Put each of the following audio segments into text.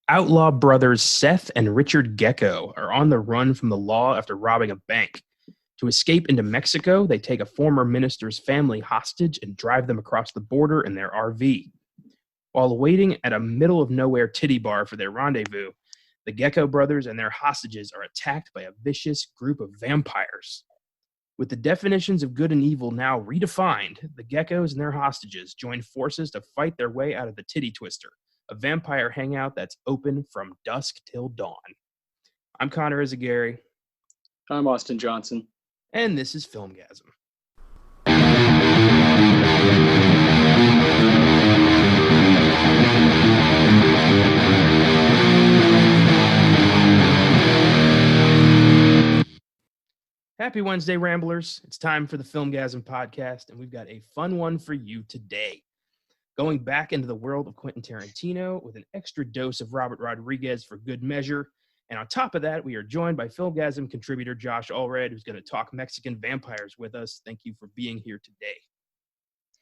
Outlaw brothers Seth and Richard Gecko are on the run from the law after robbing a bank. To escape into Mexico, they take a former minister's family hostage and drive them across the border in their RV. While waiting at a middle of nowhere titty bar for their rendezvous, the Gecko brothers and their hostages are attacked by a vicious group of vampires. With the definitions of good and evil now redefined, the Geckos and their hostages join forces to fight their way out of the Titty Twister, a vampire hangout that's open from dusk till dawn. I'm Connor Eyzaguirre. I'm Austin Johnson. And this is Filmgazm. Happy Wednesday, Ramblers. It's time for the Filmgazm podcast, and we've got a fun one for you today. Going back into the world of Quentin Tarantino with an extra dose of Robert Rodriguez for good measure. And on top of that, we are joined by Filmgazm contributor Josh Allred, who's going to talk Mexican vampires with us. Thank you for being here today.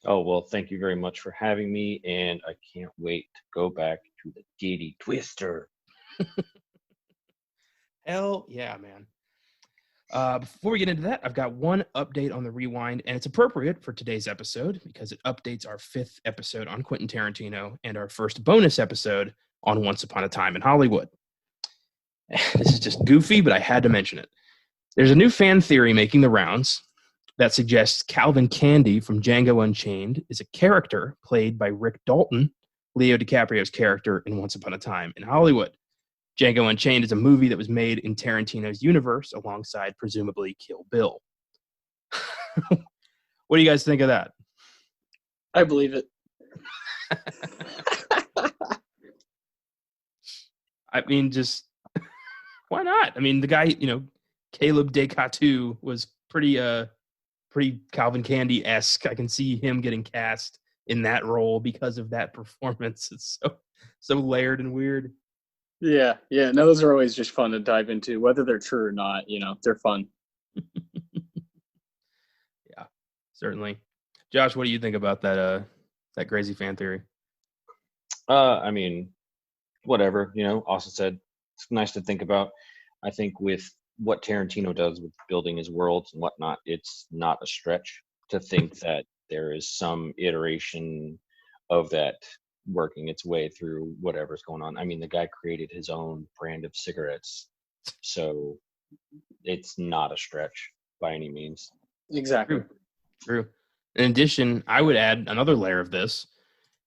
Oh, well, thank you very much for having me, and I can't wait to go back to the Titty Twister. Hell yeah, man. Before we get into that, I've got one update on the Rewind, and it's appropriate for today's episode because it updates our 5th episode on Quentin Tarantino and our first bonus episode on Once Upon a Time in Hollywood. This is just goofy, but I had to mention it. There's a new fan theory making the rounds that suggests Calvin Candy from Django Unchained is a character played by Rick Dalton, Leo DiCaprio's character in Once Upon a Time in Hollywood. Django Unchained is a movie that was made in Tarantino's universe alongside, presumably, Kill Bill. What do you guys think of that? I believe it. I mean, just why not? I mean, the guy, Caleb Descatu was pretty Calvin Candy-esque. I can see him getting cast in that role because of that performance. It's so layered and weird. Yeah. No, those are always just fun to dive into, whether they're true or not. They're fun. Yeah, certainly. Josh, what do you think about that crazy fan theory? I mean, whatever. Austin said it's nice to think about. I think with what Tarantino does with building his worlds and whatnot, it's not a stretch to think that there is some iteration of that working its way through whatever's going on. I mean, the guy created his own brand of cigarettes, so it's not a stretch by any means. Exactly. True. In addition, I would add another layer of this.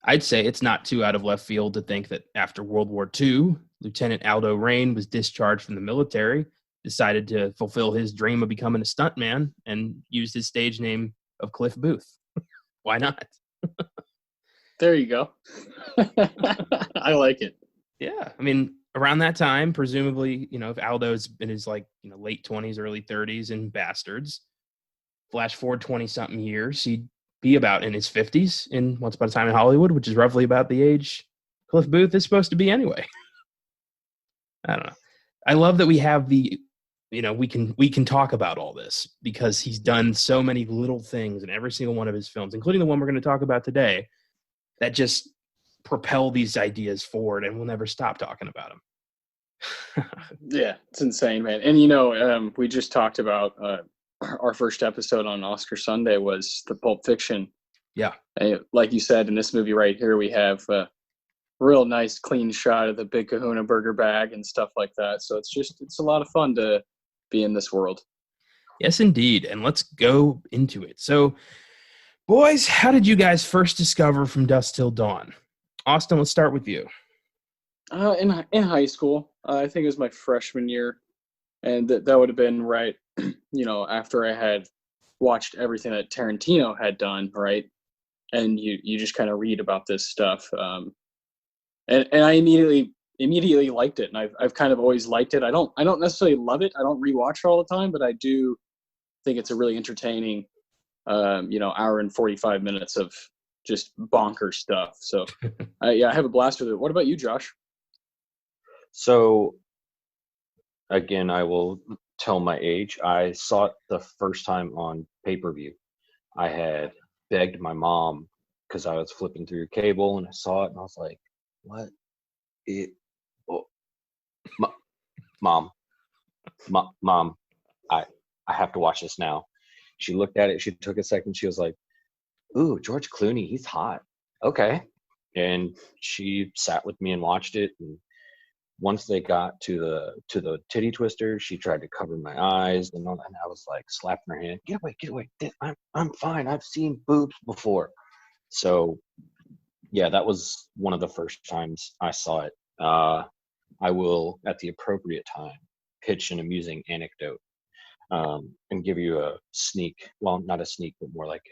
I'd say it's not too out of left field to think that after World War II, Lieutenant Aldo Raine was discharged from the military, decided to fulfill his dream of becoming a stuntman, and used his stage name of Cliff Booth. Why not? There you go. I like it. Yeah. I mean, around that time, presumably, if Aldo's in his late 20s, early 30s in Bastards, flash forward 20-something years, he'd be about in his 50s in Once Upon a Time in Hollywood, which is roughly about the age Cliff Booth is supposed to be anyway. I don't know. I love that we have we can talk about all this because he's done so many little things in every single one of his films, including the one we're going to talk about today, that just propel these ideas forward, and we'll never stop talking about them. Yeah, it's insane, man. And, we just talked about our first episode on Oscar Sunday was the Pulp Fiction. Yeah. And like you said, in this movie right here, we have a real nice, clean shot of the Big Kahuna burger bag and stuff like that. So it's a lot of fun to be in this world. Yes, indeed. And let's go into it. So, boys, how did you guys first discover From Dusk Till Dawn? Austin, let's start with you. In high school, I think it was my freshman year, and that would have been right, after I had watched everything that Tarantino had done, right? And you just kind of read about this stuff, and I immediately liked it, and I've kind of always liked it. I don't necessarily love it. I don't rewatch it all the time, but I do think it's a really entertaining. Hour and 45 minutes of just bonkers stuff. So, I have a blast with it. What about you, Josh? So, again, I will tell my age. I saw it the first time on pay-per-view. I had begged my mom because I was flipping through cable and I saw it and I was like, what? Mom, mom, I have to watch this now. She looked at it. She took a second. She was like, "Ooh, George Clooney, he's hot." Okay. And she sat with me and watched it. And once they got to the titty twister, she tried to cover my eyes, and I was like slapping her hand. Get away, get away. I'm fine. I've seen boobs before. So yeah, that was one of the first times I saw it. I will, at the appropriate time, pitch an amusing anecdote, and give you a sneak. Well, not a sneak, but more like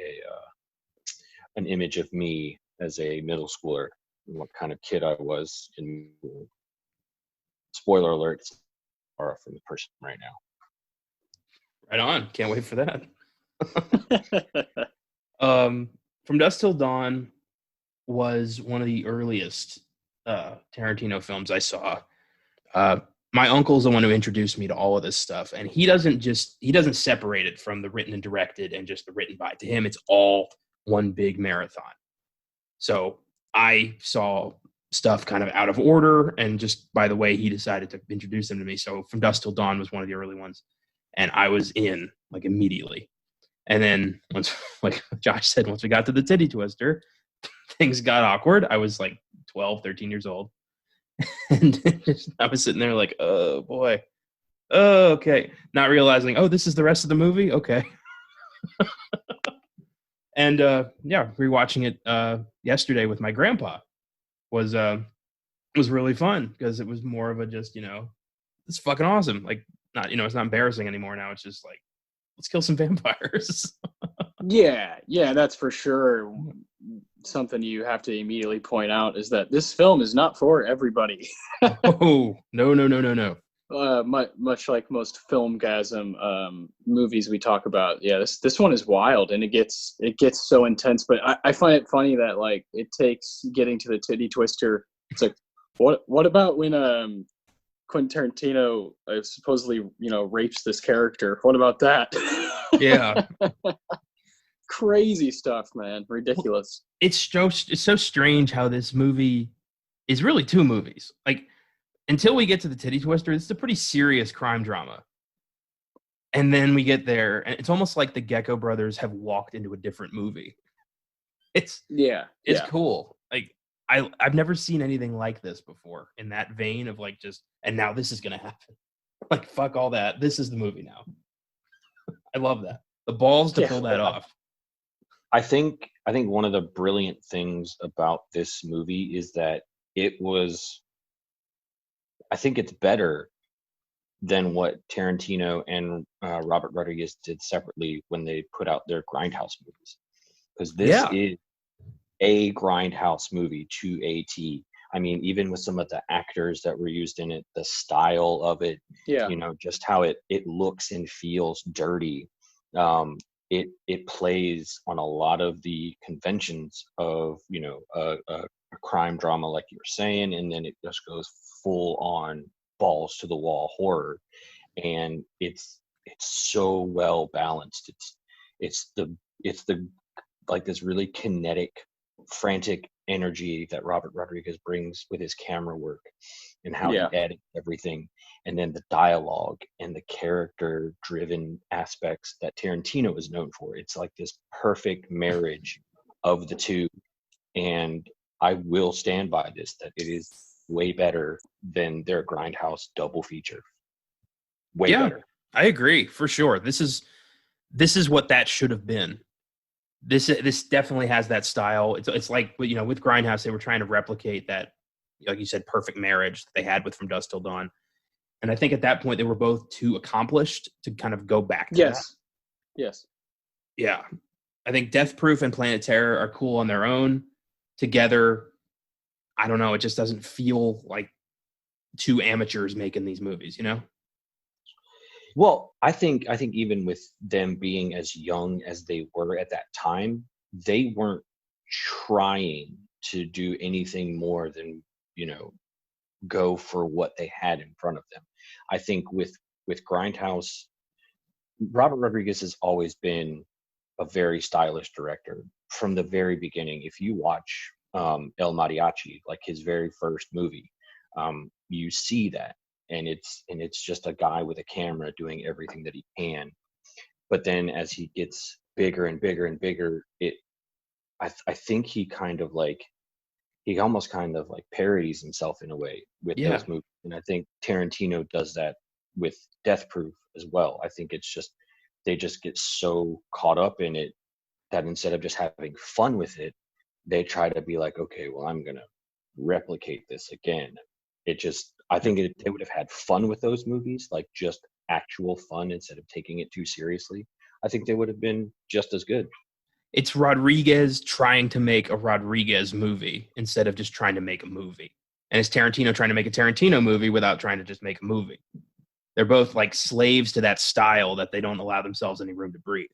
an image of me as a middle schooler and what kind of kid I was in. Spoiler alert, it's far from the person right now. Right on. Can't wait for that. From Dusk Till Dawn was one of the earliest Tarantino films I saw. My uncle's the one who introduced me to all of this stuff, and he doesn't separate it from the written and directed and just the written by. To him, it's all one big marathon. So I saw stuff kind of out of order, and just by the way he decided to introduce them to me. So From Dusk Till Dawn was one of the early ones, and I was in like immediately. And then once, like Josh said, once we got to the titty twister, things got awkward. I was like 12, 13 years old. And I was sitting there like, oh boy. Oh, okay. Not realizing, oh, this is the rest of the movie? Okay. And yeah, rewatching it yesterday with my grandpa was really fun because it was more of a just, it's fucking awesome. Like, not, it's not embarrassing anymore now. It's just like, let's kill some vampires. Yeah, that's for sure. Something you have to immediately point out is that this film is not for everybody. Oh, no. Much like most Filmgazm movies we talk about, yeah, this one is wild, and it gets so intense. But I find it funny that like it takes getting to the titty twister. It's like, what about when Quentin Tarantino supposedly rapes this character? What about that? Yeah. Crazy stuff, man. Ridiculous. It's so strange how this movie is really two movies. Like, until we get to the titty twister, it's a pretty serious crime drama. And then we get there, and it's almost like the Gecko brothers have walked into a different movie. It's cool. Like, I've never seen anything like this before in that vein of like just, and now this is gonna happen. Like, fuck all that. This is the movie now. I love that. The balls to pull that off. I think one of the brilliant things about this movie is that I think it's better than what Tarantino and Robert Rodriguez did separately when they put out their Grindhouse movies. Because this is a Grindhouse movie to a T. I mean, even with some of the actors that were used in it, the style of it, just how it looks and feels dirty. It plays on a lot of the conventions of a crime drama, like you were saying, and then it just goes full on balls to the wall horror, and it's so well balanced. It's the like this really kinetic, frantic energy that Robert Rodriguez brings with his camera work and how he edits everything, and then the dialogue and the character driven aspects that Tarantino is known for. It's like this perfect marriage of the two, and I will stand by this, that it is way better than their Grindhouse double feature. Way better. I agree for sure. This is what that should have been. This definitely has that style. It's like, with Grindhouse, they were trying to replicate that, like you said, perfect marriage that they had with From Dusk Till Dawn. And I think at that point they were both too accomplished to kind of go back to that. Yes. Yeah. I think Death Proof and Planet Terror are cool on their own. Together, I don't know, it just doesn't feel like two amateurs making these movies, Well, I think even with them being as young as they were at that time, they weren't trying to do anything more than, go for what they had in front of them. I think with Grindhouse, Robert Rodriguez has always been a very stylish director from the very beginning. If you watch El Mariachi, like his very first movie, you see that. and it's just a guy with a camera doing everything that he can. But then as he gets bigger and bigger and bigger, I think he almost kind of like parodies himself in a way with Yeah. those movies. And I think Tarantino does that with Death Proof as well. I think it's just they just get so caught up in it that instead of just having fun with it, they try to be like, okay, well, I'm gonna replicate this again. I think they would have had fun with those movies, like just actual fun instead of taking it too seriously. I think they would have been just as good. It's Rodriguez trying to make a Rodriguez movie instead of just trying to make a movie. And it's Tarantino trying to make a Tarantino movie without trying to just make a movie. They're both like slaves to that style that they don't allow themselves any room to breathe.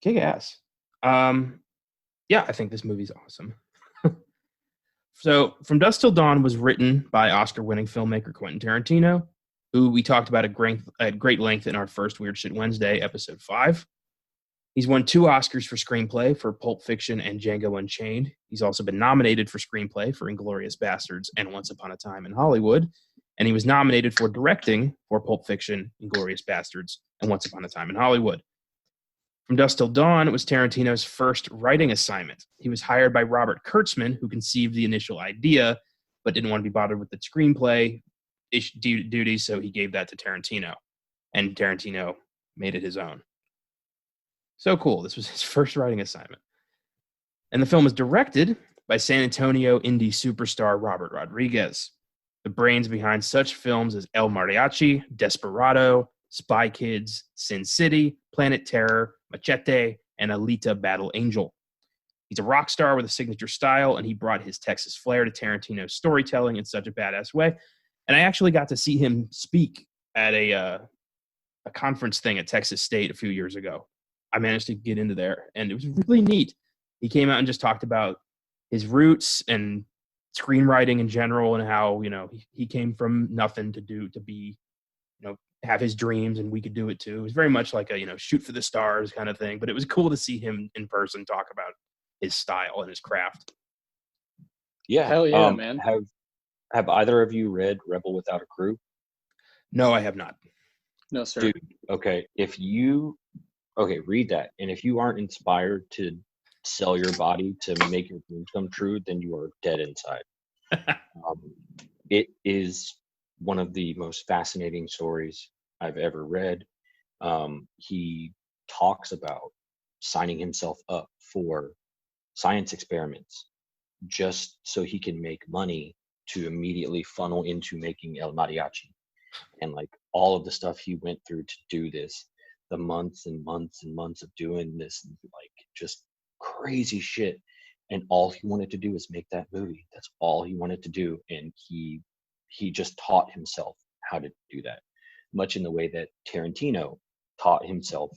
Kick ass. Yeah, I think this movie's awesome. So, From Dusk Till Dawn was written by Oscar-winning filmmaker Quentin Tarantino, who we talked about at great length in our first Weird Shit Wednesday, episode 5. He's won 2 Oscars for screenplay for Pulp Fiction and Django Unchained. He's also been nominated for screenplay for Inglourious Basterds and Once Upon a Time in Hollywood. And he was nominated for directing for Pulp Fiction, Inglourious Basterds, and Once Upon a Time in Hollywood. From Dusk Till Dawn was Tarantino's first writing assignment. He was hired by Robert Kurtzman, who conceived the initial idea, but didn't want to be bothered with the screenplay duties, so he gave that to Tarantino. And Tarantino made it his own. So cool. This was his first writing assignment. And the film was directed by San Antonio indie superstar Robert Rodriguez, the brains behind such films as El Mariachi, Desperado, Spy Kids, Sin City, Planet Terror, Machete, and Alita Battle Angel. He's a rock star with a signature style, and he brought his Texas flair to Tarantino's storytelling in such a badass way. And I actually got to see him speak at a conference thing at Texas State a few years ago. I managed to get into there, and it was really neat. He came out and just talked about his roots and screenwriting in general, and how, you know, he came from nothing to be, you know, have his dreams, and we could do it too. It was very much like a, you know, shoot for the stars kind of thing, but it was cool to see him in person talk about his style and his craft. Yeah. Hell yeah, man. Have either of you read Rebel Without a Crew? No, I have not. No, sir. Dude, okay. Read that. And if you aren't inspired to sell your body to make your dreams come true, then you are dead inside. It is one of the most fascinating stories I've ever read. He talks about signing himself up for science experiments just so he can make money to immediately funnel into making El Mariachi. And like all of the stuff he went through to do this, the months and months and months of doing this, like just crazy shit. And all he wanted to do was make that movie. That's all he wanted to do. And he just taught himself how to do that, much in the way that Tarantino taught himself,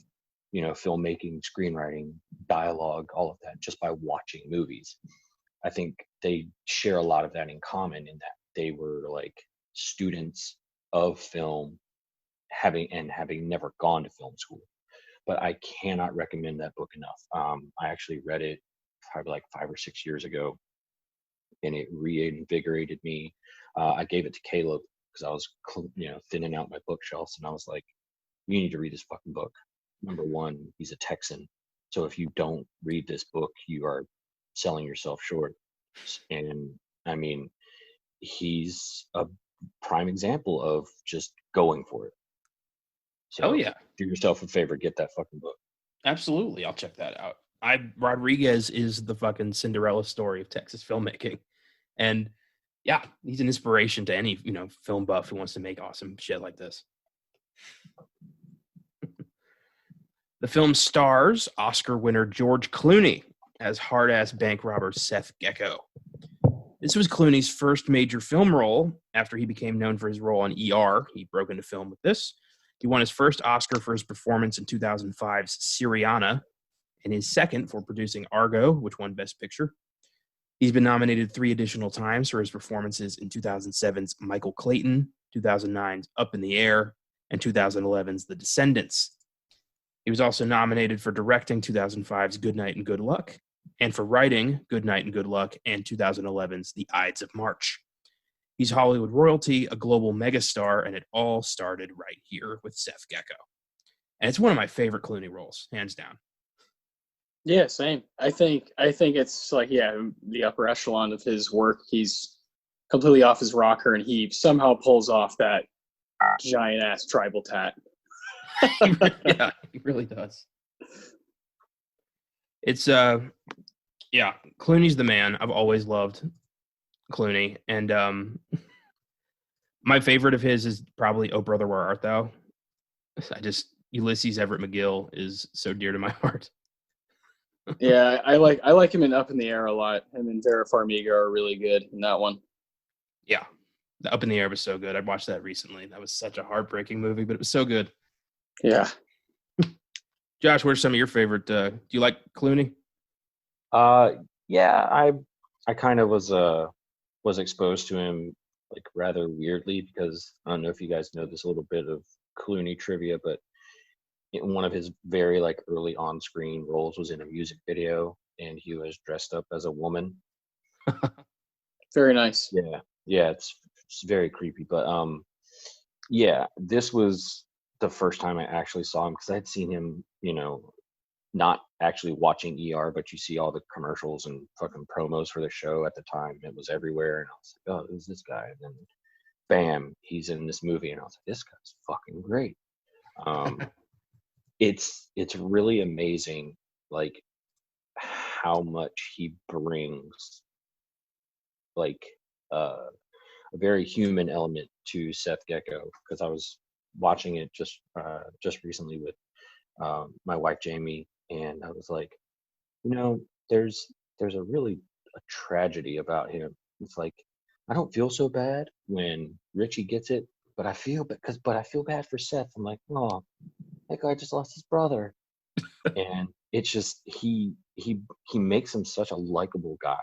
you know, filmmaking, screenwriting, dialogue, all of that, just by watching movies. I think they share a lot of that in common, in that they were like students of film, having never gone to film school. But I cannot recommend that book enough. I actually read it probably like 5 or 6 years ago, and it reinvigorated me. I gave it to Caleb because I was, you know, thinning out my bookshelves, and I was like, "You need to read this fucking book." Number one, he's a Texan, so if you don't read this book, you are selling yourself short. And I mean, he's a prime example of just going for it. So, Oh yeah, do yourself a favor, get that fucking book. absolutely. I'll check that out. Rodriguez is the fucking Cinderella story of Texas filmmaking, and yeah, he's an inspiration to any, you know, film buff who wants to make awesome shit like this. The film stars Oscar winner George Clooney as hard-ass bank robber Seth Gecko. This was Clooney's first major film role after he became known for his role on ER. He broke into film with this. He won his first Oscar for his performance in 2005's Syriana, and his second for producing Argo, which won Best Picture. He's been nominated 3 additional times for his performances in 2007's Michael Clayton, 2009's Up in the Air, and 2011's The Descendants. He was also nominated for directing 2005's Good Night and Good Luck, and for writing Good Night and Good Luck and 2011's The Ides of March. He's Hollywood royalty, a global megastar, and it all started right here with Seth Gecko. And it's one of my favorite Clooney roles, hands down. Yeah, same. I think it's like, the upper echelon of his work. He's completely off his rocker, and he somehow pulls off that giant ass tribal tat. Yeah, he really does. It's Clooney's the man. I've always loved Clooney, and my favorite of his is probably "Oh Brother, Where Art Thou." Ulysses Everett McGill is so dear to my heart. Yeah, I like him in Up in the Air a lot. Him and Vera Farmiga are really good in that one. Yeah, the Up in the Air was so good. I watched that recently. That was such a heartbreaking movie, but it was so good. Yeah. Josh, what are some of your favorite? Do you like Clooney? Yeah, I kind of was exposed to him like rather weirdly, because I don't know if you guys know this little bit of Clooney trivia, but in one of his very like early on-screen roles was in a music video, and he was dressed up as a woman. Very nice. Yeah, it's very creepy, but yeah, this was the first time I actually saw him, because I'd seen him, not actually watching ER, but you see all the commercials and fucking promos for the show at the time. It was everywhere, and I was like, oh, who's this guy? And then bam, he's in this movie, and I was like, this guy's fucking great. It's really amazing, like how much he brings, like a very human element to Seth Gecko. Because I was watching it just recently with my wife Jamie, and I was like, there's a tragedy about him. It's like, I don't feel so bad when Richie gets it, but I feel bad for Seth. I'm like, oh, that guy just lost his brother. And it's just he makes him such a likable guy.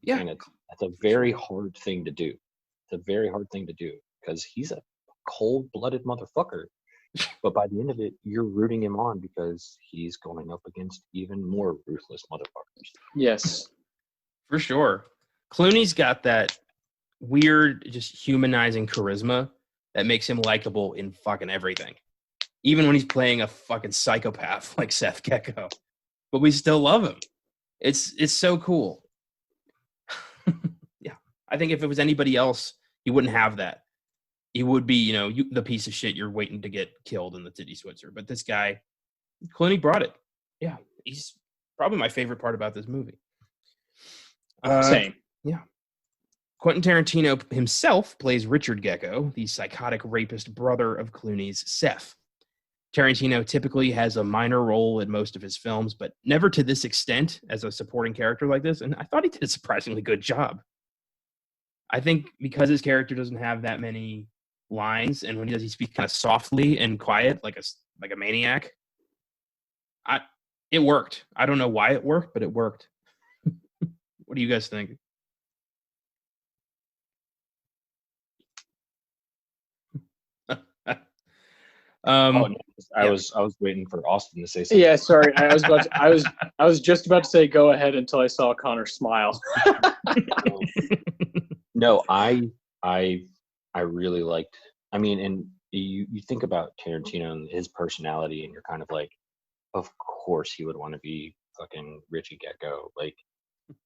Yeah, and it's a very hard thing to do. It's a very hard thing to do, because he's a cold-blooded motherfucker. But by the end of it, you're rooting him on because he's going up against even more ruthless motherfuckers. Yes, for sure. Clooney's got that weird, just humanizing charisma that makes him likable in fucking everything. Even when he's playing a fucking psychopath like Seth Gecko. But we still love him. It's so cool. Yeah. I think if it was anybody else, he wouldn't have that. He would be, the piece of shit you're waiting to get killed in the Titty Switzer. But this guy, Clooney brought it. Yeah. He's probably my favorite part about this movie. same. Yeah. Quentin Tarantino himself plays Richard Gecko, the psychotic rapist brother of Clooney's Seth. Tarantino typically has a minor role in most of his films, but never to this extent as a supporting character like this, and I thought he did a surprisingly good job. I think because his character doesn't have that many lines, and when he does, he speaks kind of softly and quiet, like a maniac. It worked. I don't know why it worked, but it worked. What do you guys think? I was waiting for Austin to say something. Yeah, sorry. I was just about to say go ahead until I saw Connor smile. No, I really liked. I mean, and you think about Tarantino and his personality, and you're kind of like, of course he would want to be fucking Richie Gecko. Like,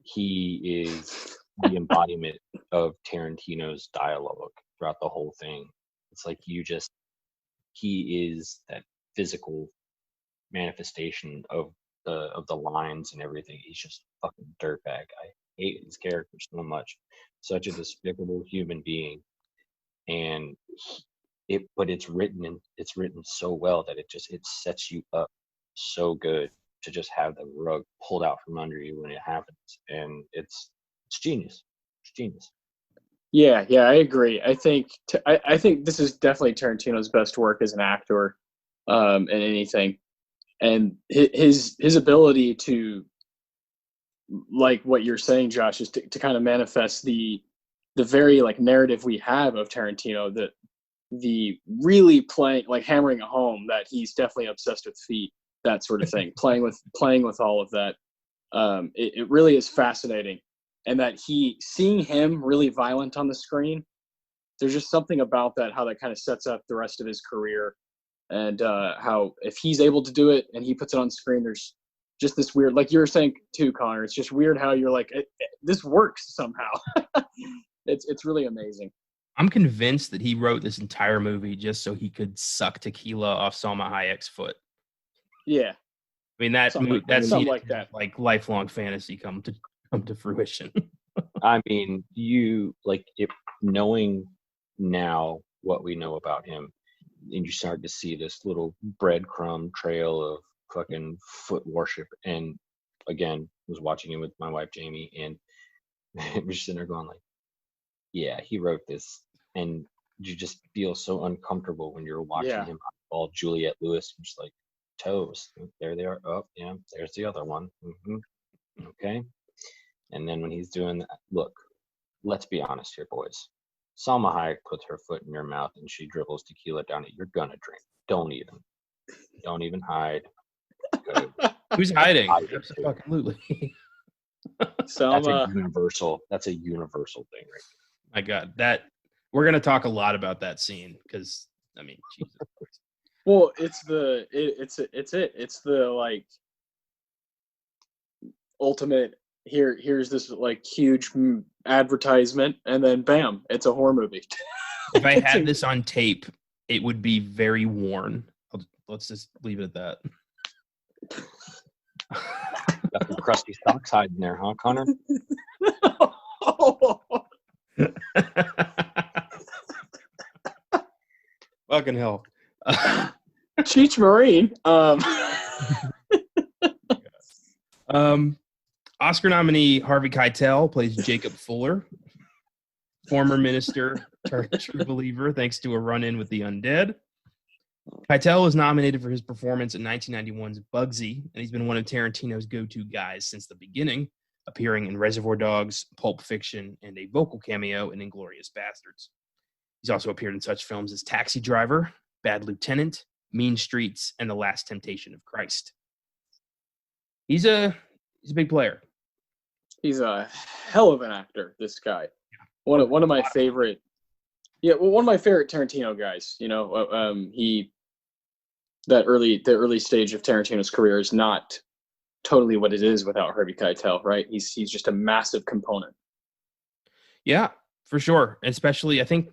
he is the embodiment of Tarantino's dialogue throughout the whole thing. It's like he is that physical manifestation of the lines and everything. He's just a fucking dirtbag. I hate his character so much. Such a despicable human being. And but it's written so well that it sets you up so good to just have the rug pulled out from under you when it happens. And it's genius. It's genius. Yeah, I agree. I think this is definitely Tarantino's best work as an actor, in anything, and his ability to, like what you're saying, Josh, is to kind of manifest the very like narrative we have of Tarantino, that the really playing, like hammering home that he's definitely obsessed with feet, that sort of thing, playing with all of that. It really is fascinating. and that seeing him really violent on the screen, there's just something about that, how that kind of sets up the rest of his career, and how if he's able to do it and he puts it on screen, there's just this weird, like you were saying too, Connor, it's just weird how you're like, this works somehow. It's really amazing. I'm convinced that he wrote this entire movie just so he could suck tequila off Salma Hayek's foot. Yeah. I mean, that something like that. Like lifelong fantasy come to fruition. I mean, knowing now what we know about him, and you start to see this little breadcrumb trail of fucking foot worship. And again, was watching it with my wife Jamie, and we're just sitting there going like, yeah, he wrote this. And you just feel so uncomfortable when you're watching him all Juliette Lewis, just like toes. There they are. Oh, yeah, there's the other one. Mm-hmm. Okay. And then when he's doing that, look, let's be honest here, boys. Salma Hayek puts her foot in your mouth and she dribbles tequila down it. You're gonna drink. Don't even hide. Who's hiding? Absolutely. That's a universal thing, right? My God, that we're gonna talk a lot about that scene because I mean, Jesus. Well, it's the like ultimate. Here's this like huge advertisement, and then bam, it's a horror movie. If I had this on tape, it would be very worn. Let's just leave it at that. Got some crusty socks hiding there, huh, Connor? Fucking hell. Cheech Marine. Oscar nominee Harvey Keitel plays Jacob Fuller, former minister turned true believer thanks to a run-in with the undead. Keitel was nominated for his performance in 1991's Bugsy, and he's been one of Tarantino's go-to guys since the beginning, appearing in Reservoir Dogs, Pulp Fiction, and a vocal cameo in Inglourious Basterds. He's also appeared in such films as Taxi Driver, Bad Lieutenant, Mean Streets, and The Last Temptation of Christ. He's a big player. He's a hell of an actor, this guy. One of my favorite. Yeah, well, one of my favorite Tarantino guys. You know, the early stage of Tarantino's career is not totally what it is without Harvey Keitel, right? He's just a massive component. Yeah, for sure. Especially, I think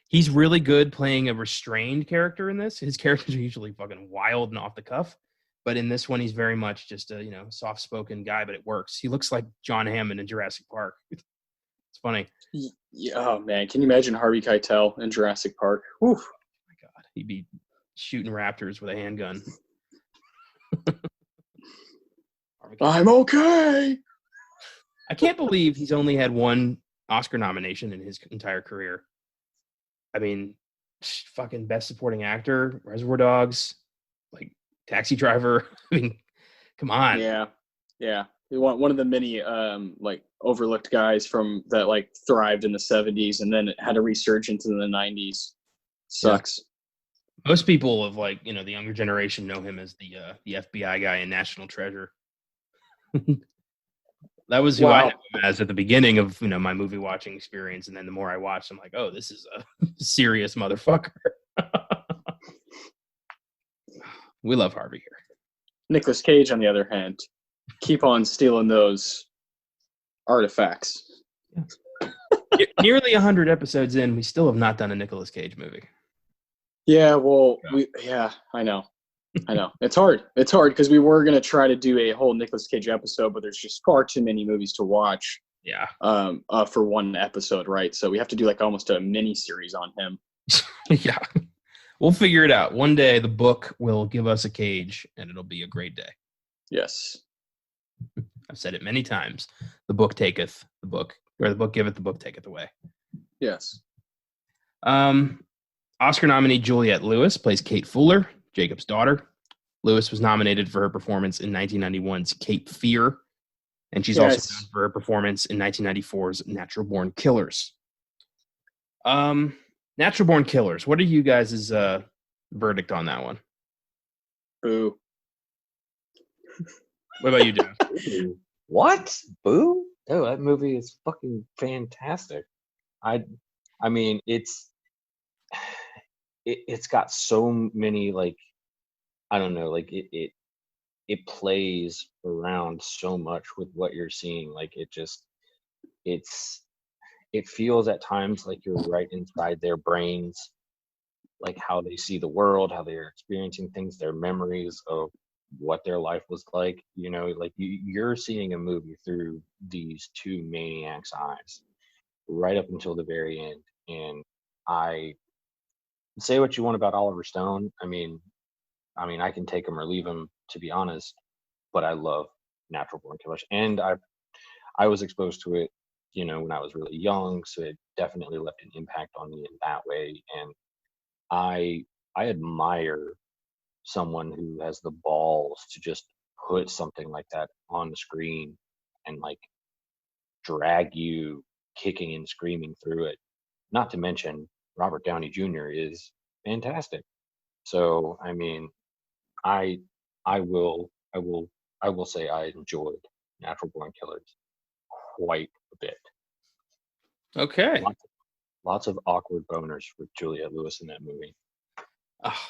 he's really good playing a restrained character in this. His characters are usually fucking wild and off the cuff. But in this one, he's very much just a, soft-spoken guy, but it works. He looks like John Hammond in Jurassic Park. It's funny. Yeah, oh, man. Can you imagine Harvey Keitel in Jurassic Park? Whew. Oh, my God. He'd be shooting raptors with a handgun. I'm okay. I can't believe he's only had one Oscar nomination in his entire career. I mean, fucking Best Supporting Actor, Reservoir Dogs, like Taxi Driver. I mean, come on. Yeah. One of the many like overlooked guys from that like thrived in the 70s and then it had a resurgence in the 90s. Sucks. Yeah. Most people of like, the younger generation know him as the FBI guy in National Treasure. That was who I knew him as at the beginning of, my movie watching experience. And then the more I watched, I'm like, oh, this is a serious motherfucker. We love Harvey here. Nicolas Cage, on the other hand, keep on stealing those artifacts. Nearly 100 episodes in, we still have not done a Nicolas Cage movie. Yeah, well, I know. It's hard. It's hard because we were going to try to do a whole Nicolas Cage episode, but there's just far too many movies to watch. Yeah. For one episode, right? So we have to do like almost a mini series on him. Yeah. We'll figure it out. One day the book will give us a Cage and it'll be a great day. Yes. I've said it many times. The book taketh the book, or the book giveth, the book taketh away. Yes. Oscar nominee Juliette Lewis plays Kate Fuller, Jacob's daughter. Lewis was nominated for her performance in 1991's Cape Fear, and she's also known for her performance in 1994's Natural Born Killers. Natural Born Killers. What are you guys' verdict on that one? Boo. What about you, Dan? What? Boo? oh, that movie is fucking fantastic. I I mean, it's got so many like I don't know, like it plays around so much with what you're seeing. Like it's it feels at times like you're right inside their brains, like how they see the world, how they're experiencing things, their memories of what their life was like. You know, like you're seeing a movie through these two maniacs' eyes right up until the very end. And I say what you want about Oliver Stone. I mean, I can take him or leave him, to be honest. But I love Natural Born Killers, and I was exposed to it, when I was really young, so it definitely left an impact on me in that way. And I I admire someone who has the balls to just put something like that on the screen and like drag you kicking and screaming through it. Not to mention Robert Downey Jr. is fantastic. So I mean, I I will I will I will say I enjoyed Natural Born Killers quite a bit. Okay. Lots of awkward boners with Juliette Lewis in that movie. Oh,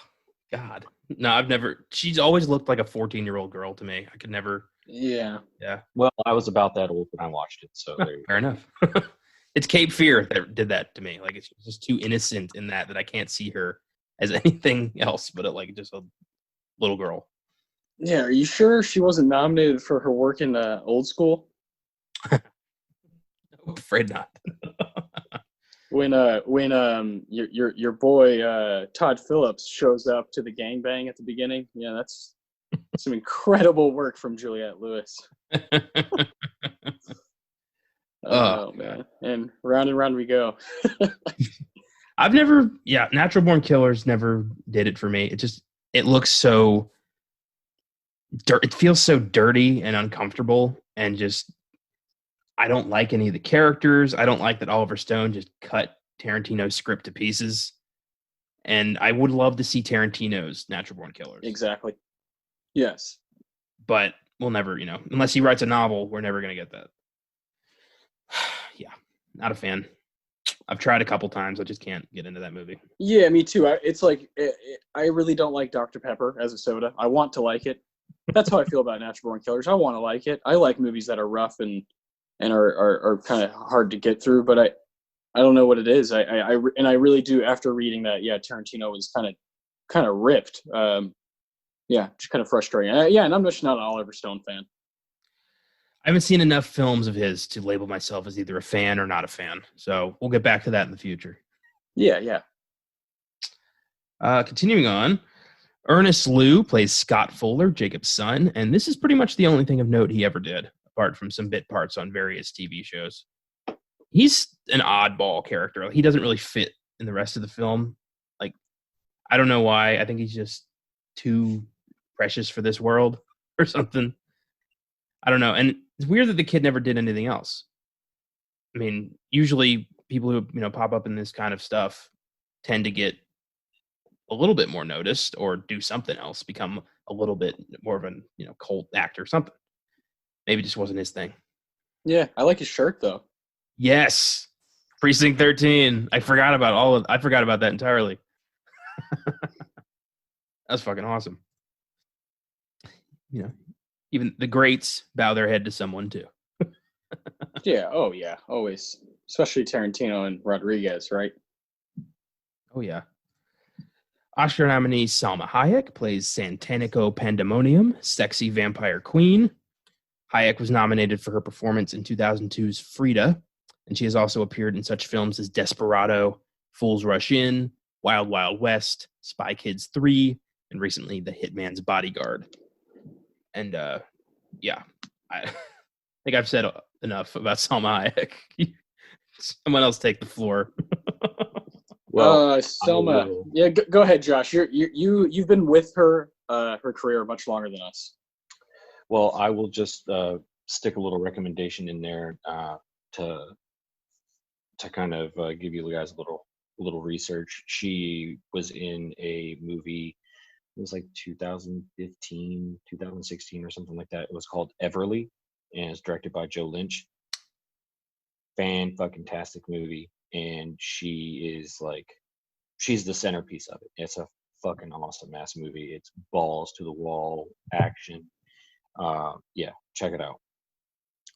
God. No, I've never. She's always looked like a 14-year-old girl to me. I could never. Yeah. Yeah. Well, I was about that old when I watched it, so Huh, there you fair go. enough. It's Cape Fear that did that to me. Like it's just too innocent in that I can't see her as anything else but like just a little girl. Yeah. Are you sure she wasn't nominated for her work in Old School? I'm afraid not. When your boy Todd Phillips shows up to the gangbang at the beginning, yeah, that's some incredible work from Juliette Lewis. Oh, Man, and round we go. I've never, yeah, Natural Born Killers never did it for me. It looks so it feels so dirty and uncomfortable, and just I don't like any of the characters. I don't like that Oliver Stone just cut Tarantino's script to pieces. And I would love to see Tarantino's Natural Born Killers. Exactly. Yes. But we'll never, unless he writes a novel, we're never going to get that. Yeah, not a fan. I've tried a couple times. I just can't get into that movie. Yeah, me too. It's like I really don't like Dr. Pepper as a soda. I want to like it. That's how I feel about Natural Born Killers. I want to like it. I like movies that are rough and are kind of hard to get through, but I don't know what it is. I really do. After reading that, yeah, Tarantino was kind of ripped. Yeah, just kind of frustrating. Yeah, and I'm just not an Oliver Stone fan. I haven't seen enough films of his to label myself as either a fan or not a fan. So we'll get back to that in the future. Yeah. Continuing on, Ernest Liu plays Scott Fuller, Jacob's son, and this is pretty much the only thing of note he ever did, apart from some bit parts on various TV shows. He's an oddball character. He doesn't really fit in the rest of the film. Like, I don't know why. I think he's just too precious for this world or something. I don't know. And it's weird that the kid never did anything else. I mean, usually people who, pop up in this kind of stuff tend to get a little bit more noticed or do something else, become a little bit more of an, cult actor or something. Maybe it just wasn't his thing. Yeah, I like his shirt though. Yes. Precinct 13. I forgot about that entirely. That's fucking awesome. Even the greats bow their head to someone too. Yeah. Oh yeah. Always, especially Tarantino and Rodriguez, right? Oh yeah. Oscar nominee Salma Hayek plays Santanico Pandemonium, sexy vampire queen. Hayek was nominated for her performance in 2002's Frida, and she has also appeared in such films as Desperado, Fools Rush In, Wild Wild West, Spy Kids 3, and recently The Hitman's Bodyguard. And yeah, I think I've said enough about Salma Hayek. Someone else take the floor. Well, Selma. Yeah, go ahead, Josh. You've been with her her career much longer than us. Well, I will just stick a little recommendation in there to kind of give you guys a little research. She was in a movie. It was like 2015, 2016 or something like that. It was called Everly, and it's directed by Joe Lynch. fan-fucking-tastic movie, and she's the centerpiece of it. It's a fucking awesome ass movie. It's balls to the wall action. Yeah, check it out.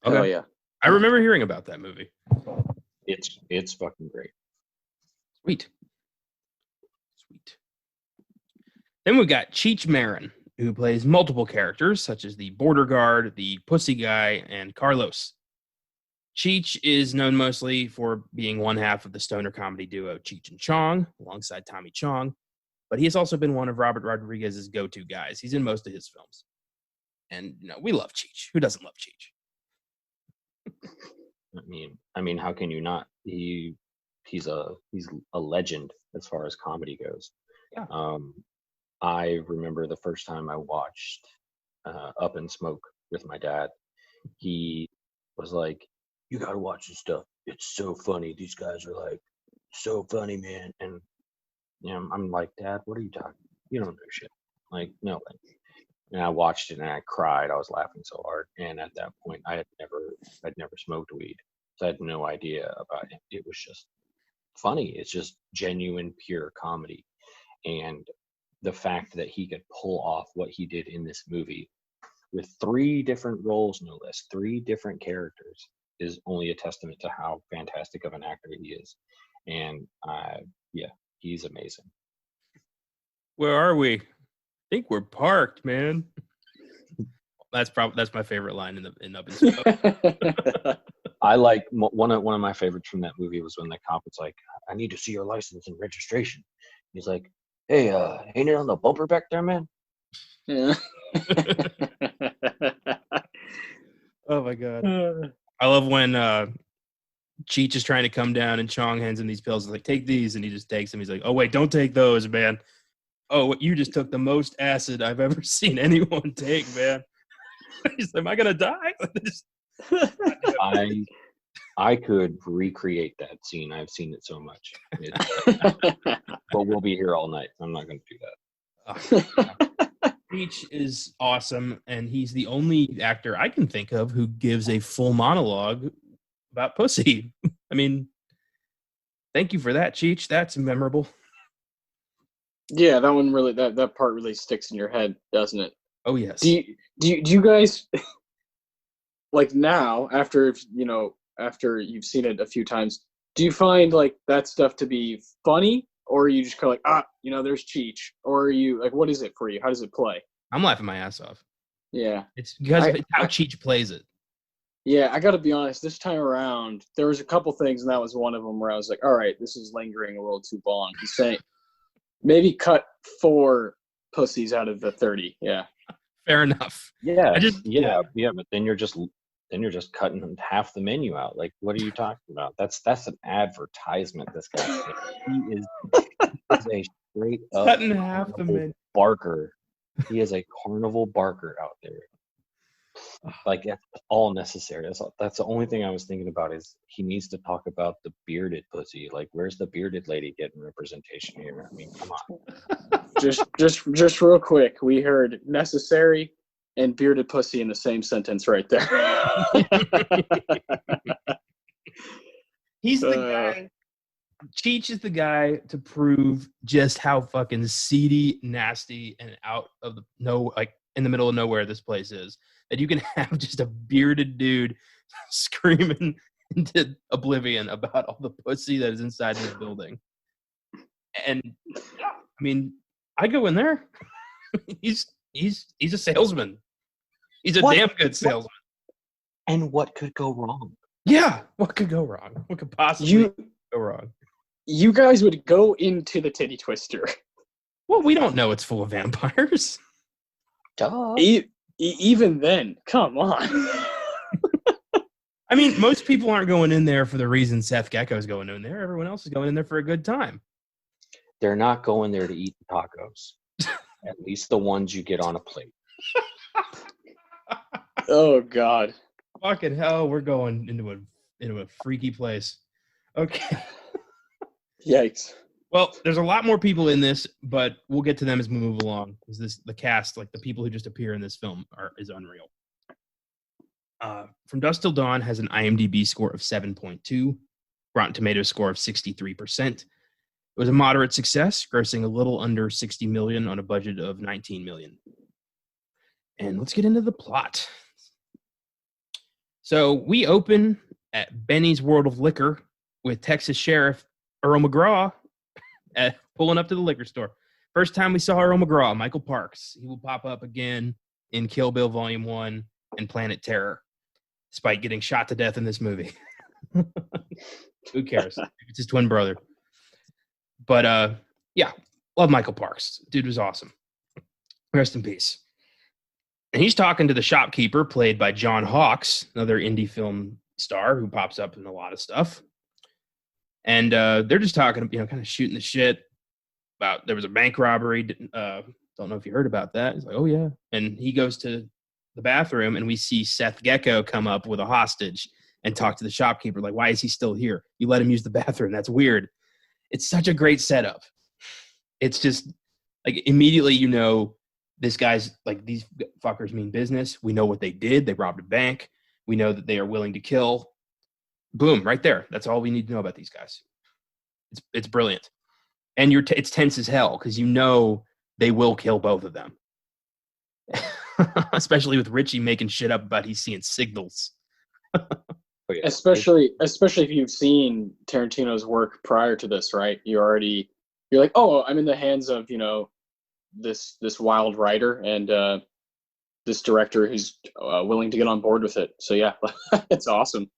Oh Okay. yeah. I remember hearing about that movie. It's fucking great. Sweet. Then we've got Cheech Marin, who plays multiple characters, such as the border guard, the pussy guy, and Carlos. Cheech is known mostly for being one half of the stoner comedy duo Cheech and Chong, alongside Tommy Chong, but he has also been one of Robert Rodriguez's go-to guys. He's in most of his films. And, we love Cheech. Who doesn't love Cheech? I mean, how can you not? He's a legend as far as comedy goes. Yeah. I remember the first time I watched Up in Smoke with my dad. He was like, "You gotta watch this stuff. It's so funny. These guys are like so funny, man." And I'm like, "Dad, what are you talking? You don't know shit." Like, no way. And I watched it and I cried. I was laughing so hard. And at that point, I'd never smoked weed, so I had no idea about it. It was just funny. It's just genuine, pure comedy. And the fact that he could pull off what he did in this movie with 3 different roles, no less, 3 different characters, is only a testament to how fantastic of an actor he is. And yeah, he's amazing. Where are we? I think we're parked, man. That's my favorite line in Up in Smoke. I like one of my favorites from that movie was when the cop was like, "I need to see your license and registration." He's like, "Hey, ain't it on the bumper back there, man?" Yeah. Oh my god. I love when Cheech is trying to come down and Chong hands him these pills. He's like, "Take these," and he just takes them. He's like, "Oh wait, don't take those, man. Oh, what, you just took the most acid I've ever seen anyone take, man." He's like, "Am I gonna die?" I could recreate that scene. I've seen it so much. But we'll be here all night. I'm not going to do that. Cheech is awesome, and he's the only actor I can think of who gives a full monologue about pussy. I mean, thank you for that, Cheech. That's memorable. Yeah, that one really that part really sticks in your head, doesn't it? Oh yes. Do you guys like now after you've seen it a few times, do you find like that stuff to be funny, or are you just kind of like, there's Cheech, or are you like, what is it for you? How does it play? I'm laughing my ass off. Yeah, it's because of how Cheech plays it. Yeah, I got to be honest. This time around, there was a couple things, and that was one of them where I was like, all right, this is lingering a little too long. He's saying maybe cut 4 pussies out of the 30. Yeah. Fair enough. Yeah. But then you're just cutting half the menu out. Like, what are you talking about? That's an advertisement. This guy, he is a straight up cutting half the menu. Barker. He is a carnival barker out there. Like, that's all necessary. That's the only thing I was thinking about is he needs to talk about the bearded pussy. Like, where's the bearded lady getting representation here? I mean, come on. Just real quick, we heard necessary and bearded pussy in the same sentence right there. He's the guy. Cheech is the guy to prove just how fucking seedy, nasty, and out of in the middle of nowhere this place is. That you can have just a bearded dude screaming into oblivion about all the pussy that is inside this building. And I mean, I go in there. He's a salesman. He's a damn good salesman. And what could go wrong? Yeah, what could go wrong? What could possibly go wrong? You guys would go into the titty twister. Well, we don't know it's full of vampires. Duh. Even then, come on. I mean, most people aren't going in there for the reason Seth Gecko's going in there. Everyone else is going in there for a good time. They're not going there to eat tacos. At least the ones you get on a plate. Oh God. Fucking hell, we're going into a freaky place. Okay. Yikes. Well, there's a lot more people in this, but we'll get to them as we move along. The cast, like the people who just appear in this film, is unreal. From Dusk Till Dawn has an IMDb score of 7.2, Rotten Tomatoes score of 63%. It was a moderate success, grossing a little under 60 million on a budget of 19 million. And let's get into the plot. So we open at Benny's World of Liquor with Texas Sheriff Earl McGraw pulling up to the liquor store. First time we saw Earl McGraw, Michael Parks. He will pop up again in Kill Bill Volume 1 and Planet Terror, despite getting shot to death in this movie. Who cares? It's his twin brother. But, yeah, love Michael Parks. Dude was awesome. Rest in peace. And he's talking to the shopkeeper, played by John Hawkes, another indie film star who pops up in a lot of stuff. And they're just talking, kind of shooting the shit about there was a bank robbery. Don't know if you heard about that. He's like, oh, yeah. And he goes to the bathroom, and we see Seth Gecko come up with a hostage and talk to the shopkeeper. Like, why is he still here? You let him use the bathroom. That's weird. It's such a great setup. It's just, like, immediately this guy's, like, these fuckers mean business. We know what they did. They robbed a bank. We know that they are willing to kill. Boom, right there. That's all we need to know about these guys. It's brilliant. And it's tense as hell because they will kill both of them. Especially with Richie making shit up about he's seeing signals. Oh, yeah. Especially if you've seen Tarantino's work prior to this, right? You're like, oh, I'm in the hands of this wild writer and this director who's willing to get on board with it. So yeah, it's awesome.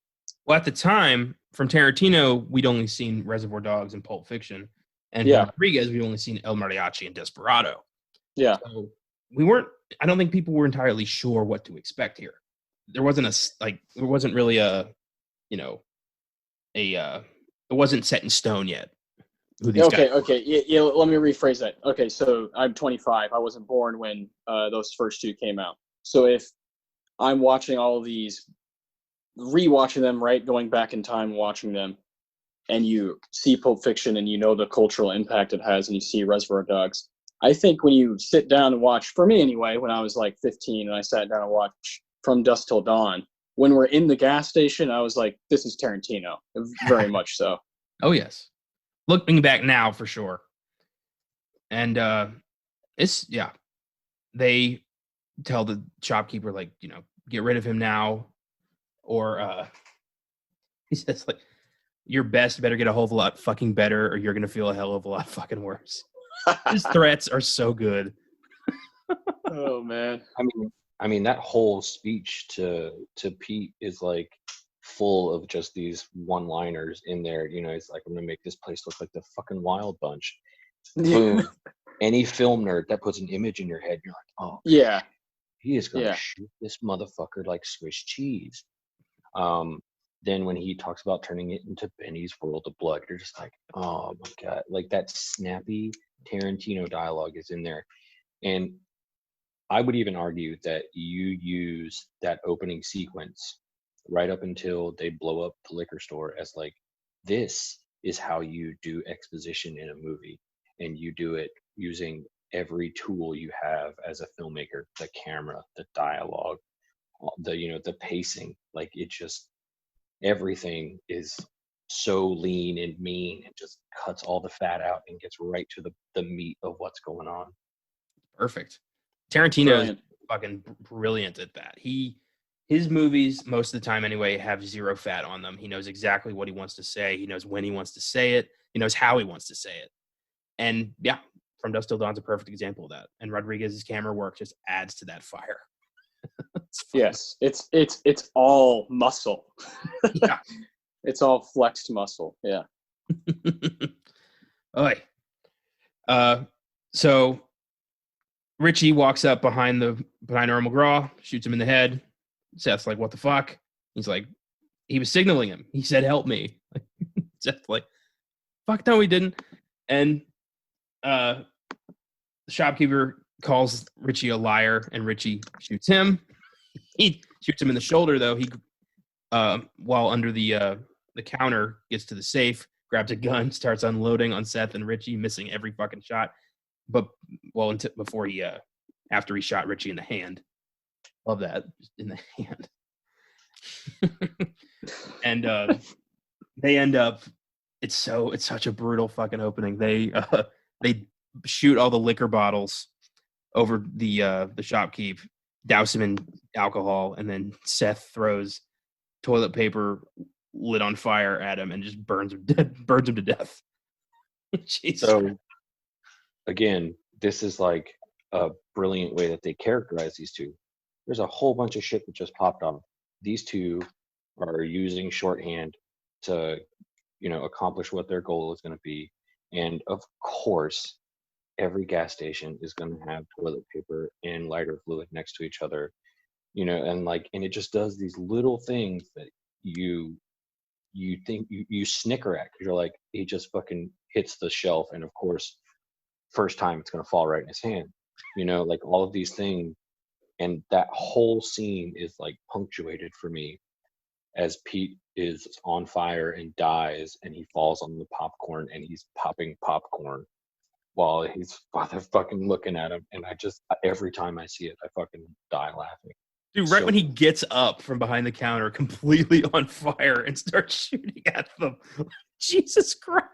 Well, at the time, from Tarantino, we'd only seen Reservoir Dogs and Pulp Fiction. And Rodriguez, we'd only seen El Mariachi and Desperado. Yeah. So I don't think people were entirely sure what to expect here. There wasn't it wasn't set in stone yet. Who these guys were. Okay. Yeah, let me rephrase that. Okay, so I'm 25. I wasn't born when those first two came out. So if I'm watching all of these, rewatching them, right, going back in time, watching them, and you see Pulp Fiction and the cultural impact it has, and you see Reservoir Dogs, I think when you sit down and watch, for me anyway, when I was like 15 and I sat down and watched From Dusk Till Dawn, when we're in the gas station, I was like, this is Tarantino, very much so. Oh, yes. Looking back now, for sure. And they tell the shopkeeper, like, get rid of him now, or he says, like, your best better get a whole lot fucking better, or you're going to feel a hell of a lot fucking worse. His threats are so good. Oh, man. I mean, that whole speech to Pete is like full of just these one-liners in there. It's like, I'm gonna make this place look like the fucking Wild Bunch. Boom. Any film nerd that puts an image in your head, you're like, oh yeah, he is gonna shoot this motherfucker like Swiss cheese. Then when he talks about turning it into Benny's World of Blood, you're just like, oh my god, like that snappy Tarantino dialogue is in there. And I would even argue that you use that opening sequence right up until they blow up the liquor store as like, this is how you do exposition in a movie, and you do it using every tool you have as a filmmaker: the camera, the dialogue, the pacing. Like, it just, everything is so lean and mean and just cuts all the fat out and gets right to the meat of what's going on. Perfect. Tarantino is fucking brilliant at that. His movies, most of the time anyway, have zero fat on them. He knows exactly what he wants to say. He knows when he wants to say it. He knows how he wants to say it. And yeah, From Dusk Till Dawn's a perfect example of that. And Rodriguez's camera work just adds to that fire. Yes, it's all muscle. Yeah. It's all flexed muscle. Yeah. Oy. So Richie walks up behind Earl McGraw, shoots him in the head. Seth's like, what the fuck? He's like, he was signaling him. He said, help me. Seth's like, fuck no, he didn't. And the shopkeeper calls Richie a liar, and Richie shoots him. He shoots him in the shoulder, though. He, while under the counter, gets to the safe, grabs a gun, starts unloading on Seth and Richie, missing every fucking shot. But after he shot Richie in the hand. Love that, just in the hand. And they end up. It's such a brutal fucking opening. They shoot all the liquor bottles over the shopkeep, douse him in alcohol, and then Seth throws toilet paper lit on fire at him and just burns him to death. Jesus. So again, this is like a brilliant way that they characterize these two. There's a whole bunch of shit that just popped off. These two are using shorthand to, accomplish what their goal is going to be. And of course, every gas station is going to have toilet paper and lighter fluid next to each other, and it just does these little things that you think you snicker at, because you're like, he just fucking hits the shelf, and of course, first time it's going to fall right in his hand, like all of these things. And that whole scene is like punctuated for me as Pete is on fire and dies, and he falls on the popcorn, and he's popping popcorn while he's fucking looking at him. And every time I see it, I fucking die laughing. Dude, right when he gets up from behind the counter completely on fire and starts shooting at them. Jesus Christ.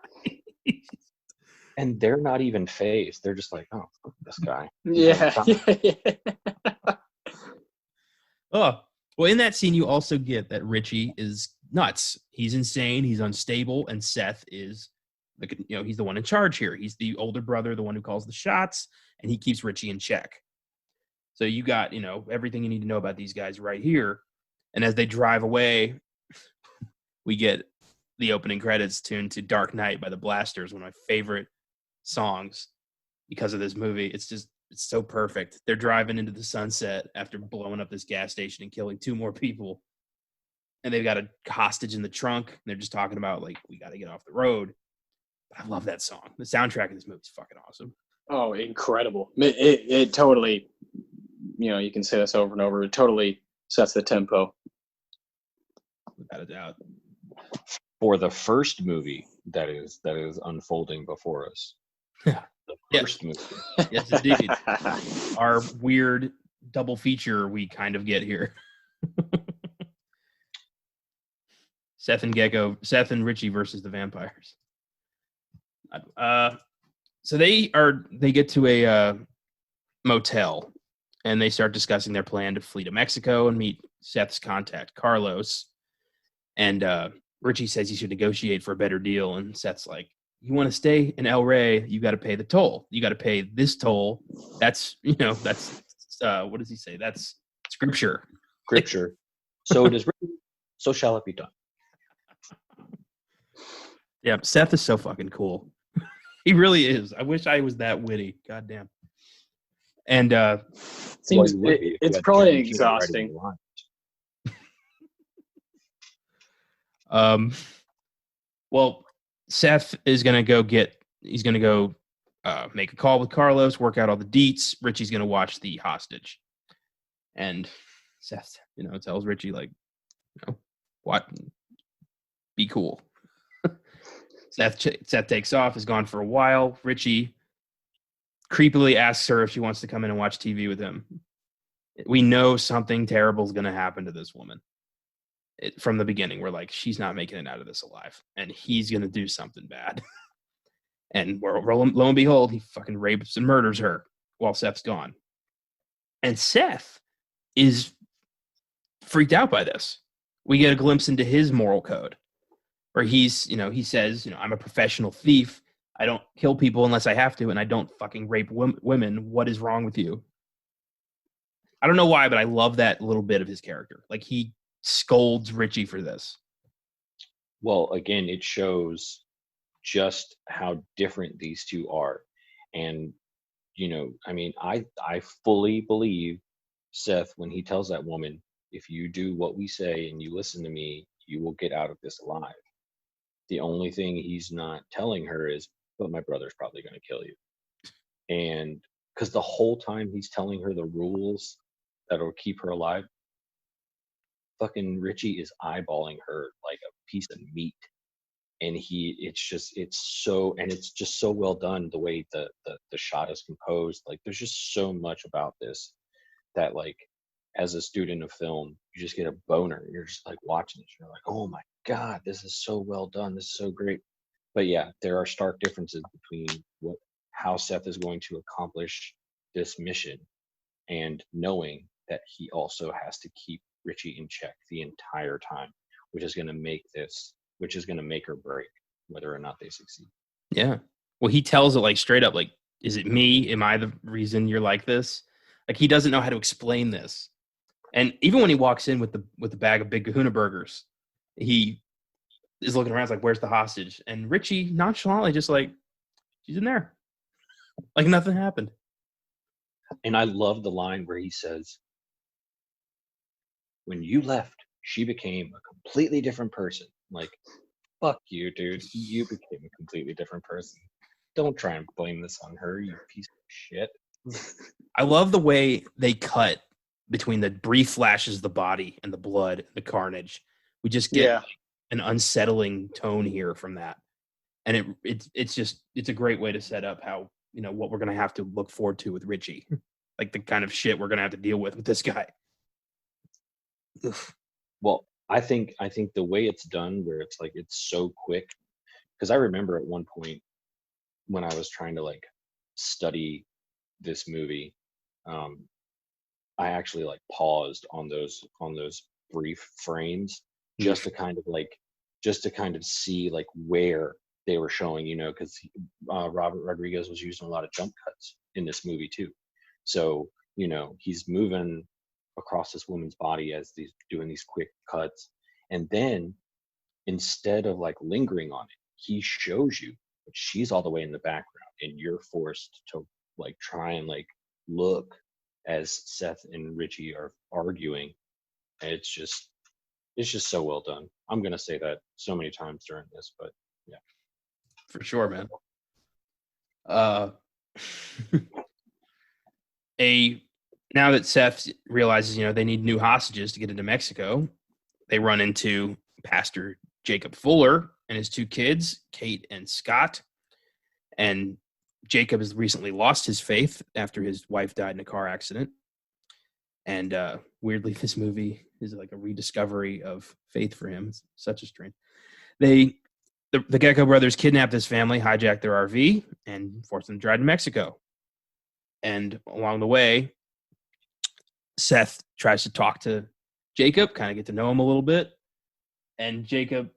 And they're not even phased. They're just like, oh, fuck this guy. Yeah. Oh, well, in that scene, you also get that Richie is nuts. He's insane. He's unstable. And Seth is, he's the one in charge here. He's the older brother, the one who calls the shots, and he keeps Richie in check. So you got, everything you need to know about these guys right here. And as they drive away, we get the opening credits tuned to Dark Knight by the Blasters, one of my favorite songs because of this movie. It's so perfect. They're driving into the sunset after blowing up this gas station and killing 2 more people. And they've got a hostage in the trunk. And they're just talking about, like, we got to get off the road. I love that song. The soundtrack of this movie is fucking awesome. Oh, incredible. It totally, you can say this over and over. It totally sets the tempo. Without a doubt. For the first movie that is unfolding before us. The first movie. Yes, indeed. Our weird double feature we kind of get here. Seth and Richie versus the vampires. So they get to a motel, and they start discussing their plan to flee to Mexico and meet Seth's contact, Carlos. And Richie says he should negotiate for a better deal, and Seth's like, you want to stay in El Rey, you got to pay the toll. You got to pay this toll. That's, that's what does he say? That's scripture. Scripture. So it is written, so shall it be done. Yeah, Seth is so fucking cool. He really is. I wish I was that witty. God damn. And it's probably exhausting. Well, Seth is going to go make a call with Carlos, work out all the deets. Richie's going to watch the hostage. And Seth, tells Richie, like, what? Be cool. Seth takes off, is gone for a while. Richie creepily asks her if she wants to come in and watch TV with him. We know something terrible is going to happen to this woman. From the beginning, we're like, she's not making it out of this alive, and he's going to do something bad. And lo and behold, he fucking rapes and murders her while Seth's gone. And Seth is freaked out by this. We get a glimpse into his moral code, where he says, I'm a professional thief. I don't kill people unless I have to, and I don't fucking rape women. What is wrong with you? I don't know why, but I love that little bit of his character. Like, he scolds Richie for this. Well, again, it shows just how different these two are. And, I fully believe Seth when he tells that woman, if you do what we say and you listen to me, you will get out of this alive. The only thing he's not telling her is, but my brother's probably going to kill you. And because the whole time he's telling her the rules that'll keep her alive, fucking Richie is eyeballing her like a piece of meat. And it's just so well done, the way the shot is composed. Like, there's just so much about this that, like, as a student of film, you just get a boner. You're just like watching it. You're like, oh my God, this is so well done. This is so great. But yeah, there are stark differences between how Seth is going to accomplish this mission and knowing that he also has to keep Richie in check the entire time, which is going to make or break whether or not they succeed. Yeah. Well, he tells it like straight up, like, is it me? Am I the reason you're like this? Like, he doesn't know how to explain this. And even when he walks in with the bag of Big Kahuna burgers, he is looking around like, where's the hostage? And Richie nonchalantly just like, she's in there. Like nothing happened. And I love the line where he says, when you left, she became a completely different person. Like, fuck you, dude. You became a completely different person. Don't try and blame this on her, you piece of shit. I love the way they cut between the brief flashes of the body and the blood, the carnage. We just get an unsettling tone here from that. And it's a great way to set up how, what we're going to have to look forward to with Richie. Like the kind of shit we're going to have to deal with this guy. Ugh. Well, I think the way it's done, where it's like it's so quick, because I remember at one point when I was trying to like study this movie, I actually like paused on those brief frames just to kind of see like where they were showing, because Robert Rodriguez was using a lot of jump cuts in this movie too. So, he's moving across this woman's body as he's doing these quick cuts. And then instead of like lingering on it, he shows you that she's all the way in the background and you're forced to like try and like look as Seth and Richie are arguing. And it's just so well done. I'm going to say that so many times during this, but yeah. For sure, man. Now that Seth realizes, they need new hostages to get into Mexico, they run into Pastor Jacob Fuller and his two kids, Kate and Scott. And Jacob has recently lost his faith after his wife died in a car accident. And weirdly, this movie is like a rediscovery of faith for him. It's such a strange. The Gecko brothers kidnapped this family, hijacked their RV, and forced them to drive to Mexico. And along the way, Seth tries to talk to Jacob, kind of get to know him a little bit. And Jacob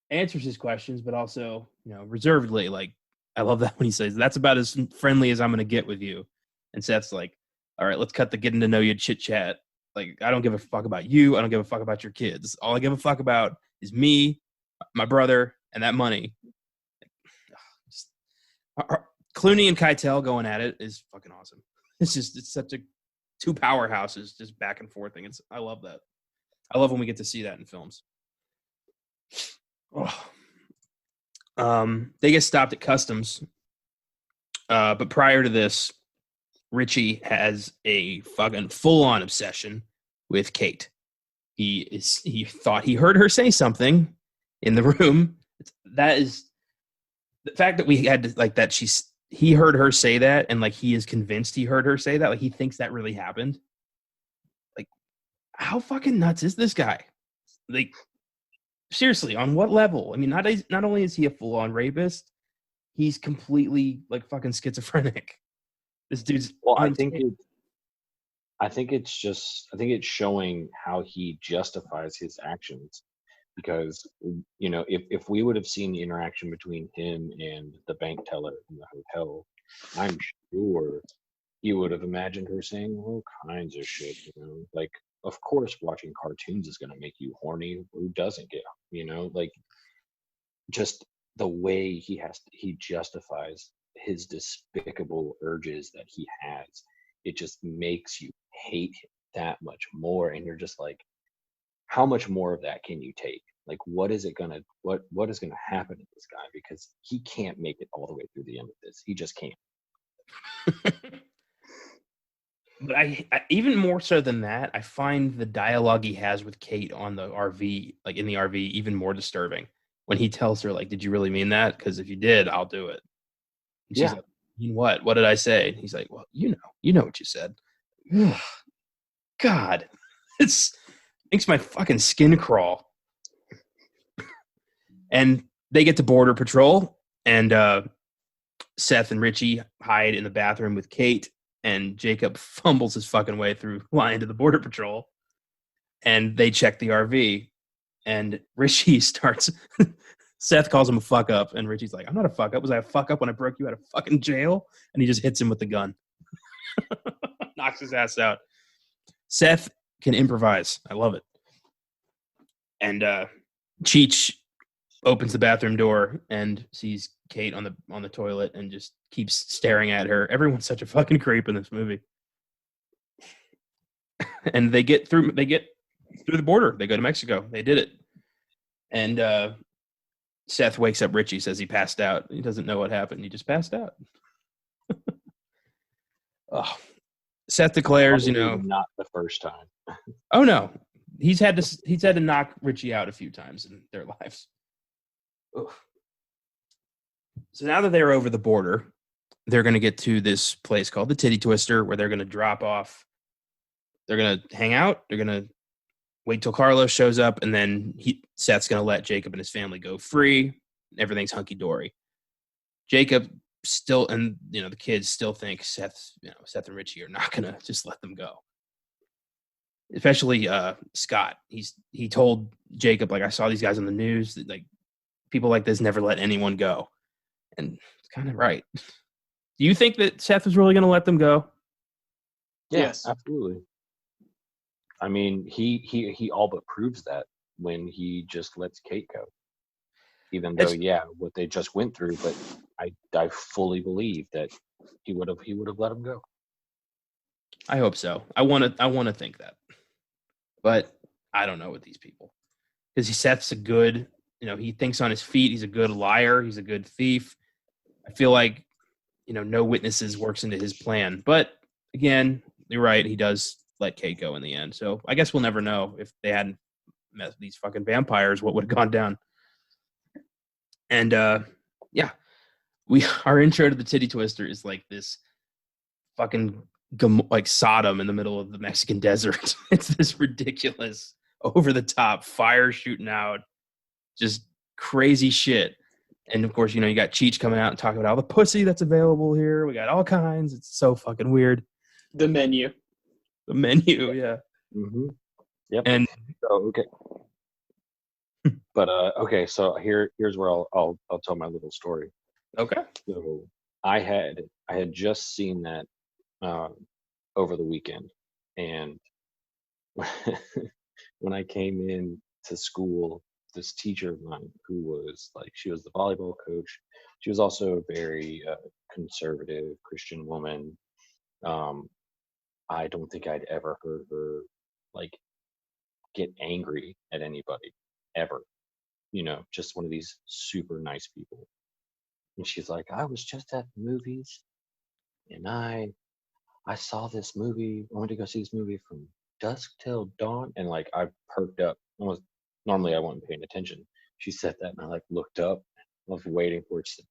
answers his questions, but also, reservedly. Like, I love that when he says, that's about as friendly as I'm going to get with you. And Seth's like, all right, let's cut the getting to know you chit chat. Like, I don't give a fuck about you. I don't give a fuck about your kids. All I give a fuck about is me, my brother, and that money. Clooney and Keitel going at it is fucking awesome. It's such a two powerhouses just back and forth thing. I love that. I love when we get to see that in films. They get stopped at customs. But prior to this, Richie has a fucking full-on obsession with Kate. He thought he heard her say something in the room. That is the fact that we had to, like, that he heard her say that, and like he is convinced he heard her say that. Like he thinks that really happened. Like, how fucking nuts is this guy? Like, seriously, on what level? I mean, not only is he a full-on rapist, he's completely like fucking schizophrenic. This dude's. Well, I think it's showing how he justifies his actions, because if we would have seen the interaction between him and the bank teller in the hotel, I'm sure he would have imagined her saying all kinds of shit. Like, of course, watching cartoons is going to make you horny. Who doesn't get, like, just the way he justifies his despicable urges that he has. It just makes you hate him that much more, and you're just like, how much more of that can you take? Like, what is gonna happen to this guy? Because he can't make it all the way through the end of this. He just can't. But I even more so than that, I find the dialogue he has with Kate on the RV, like in the RV, even more disturbing. When he tells her, like, did you really mean that? Because if you did, I'll do it. And she's like, you know what? What did I say? And he's like, well, you know what you said. God. It makes my fucking skin crawl. And they get to Border Patrol, and Seth and Richie hide in the bathroom with Kate, and Jacob fumbles his fucking way through lying to the Border Patrol, and they check the RV, and Richie starts. Seth calls him a fuck up, and Richie's like, "I'm not a fuck up. Was I a fuck up when I broke you out of fucking jail?" And he just hits him with the gun, knocks his ass out. Seth can improvise. I love it. And Cheech opens the bathroom door and sees Kate on the toilet and just keeps staring at her. Everyone's such a fucking creep in this movie. And they get through the border. They go to Mexico. They did it. And Seth wakes up Richie, says he passed out. He doesn't know what happened. He just passed out. Oh. Seth declares, Probably not the first time. Oh no. He's had to knock Richie out a few times in their lives. Ugh. So now that they're over the border, they're going to get to this place called the Titty Twister, where they're going to drop off. They're going to hang out. They're going to wait till Carlos shows up, and then Seth's going to let Jacob and his family go free. Everything's hunky dory. Jacob still, and the kids still think Seth and Richie are not going to just let them go. Especially Scott. He told Jacob, like, I saw these guys on the news that, like, people like this never let anyone go. And it's kind of right. Do you think that Seth was really going to let them go? Yes, absolutely. I mean, he all but proves that when he just lets Kate go. Even though, what they just went through, but I fully believe that he would have let him go. I hope so. I want to think that, but I don't know with these people, because Seth's a good. He thinks on his feet. He's a good liar. He's a good thief. I feel like, no witnesses works into his plan. But again, you're right. He does let Kate go in the end. So I guess we'll never know. If they hadn't met these fucking vampires, what would have gone down. And our intro to the Titty Twister is like this fucking like Sodom in the middle of the Mexican desert. It's this ridiculous, over the top fire shooting out, just crazy shit. And of course, you got Cheech coming out and talking about all the pussy that's available here. We got all kinds. It's so fucking weird. The menu, yeah. Mm-hmm. Yep. And okay. But okay, so here's where I'll tell my little story. Okay. So I had just seen that over the weekend, and when I came in to school, this teacher of mine, who was she was the volleyball coach. She was also a very conservative Christian woman. I don't think I'd ever heard her get angry at anybody ever. Just one of these super nice people. And she's like, I was just at the movies, and I saw this movie. I went to go see this movie from dusk till dawn, and I perked up. Normally I wasn't paying attention. She said that, and I looked up. I was waiting for it. She said,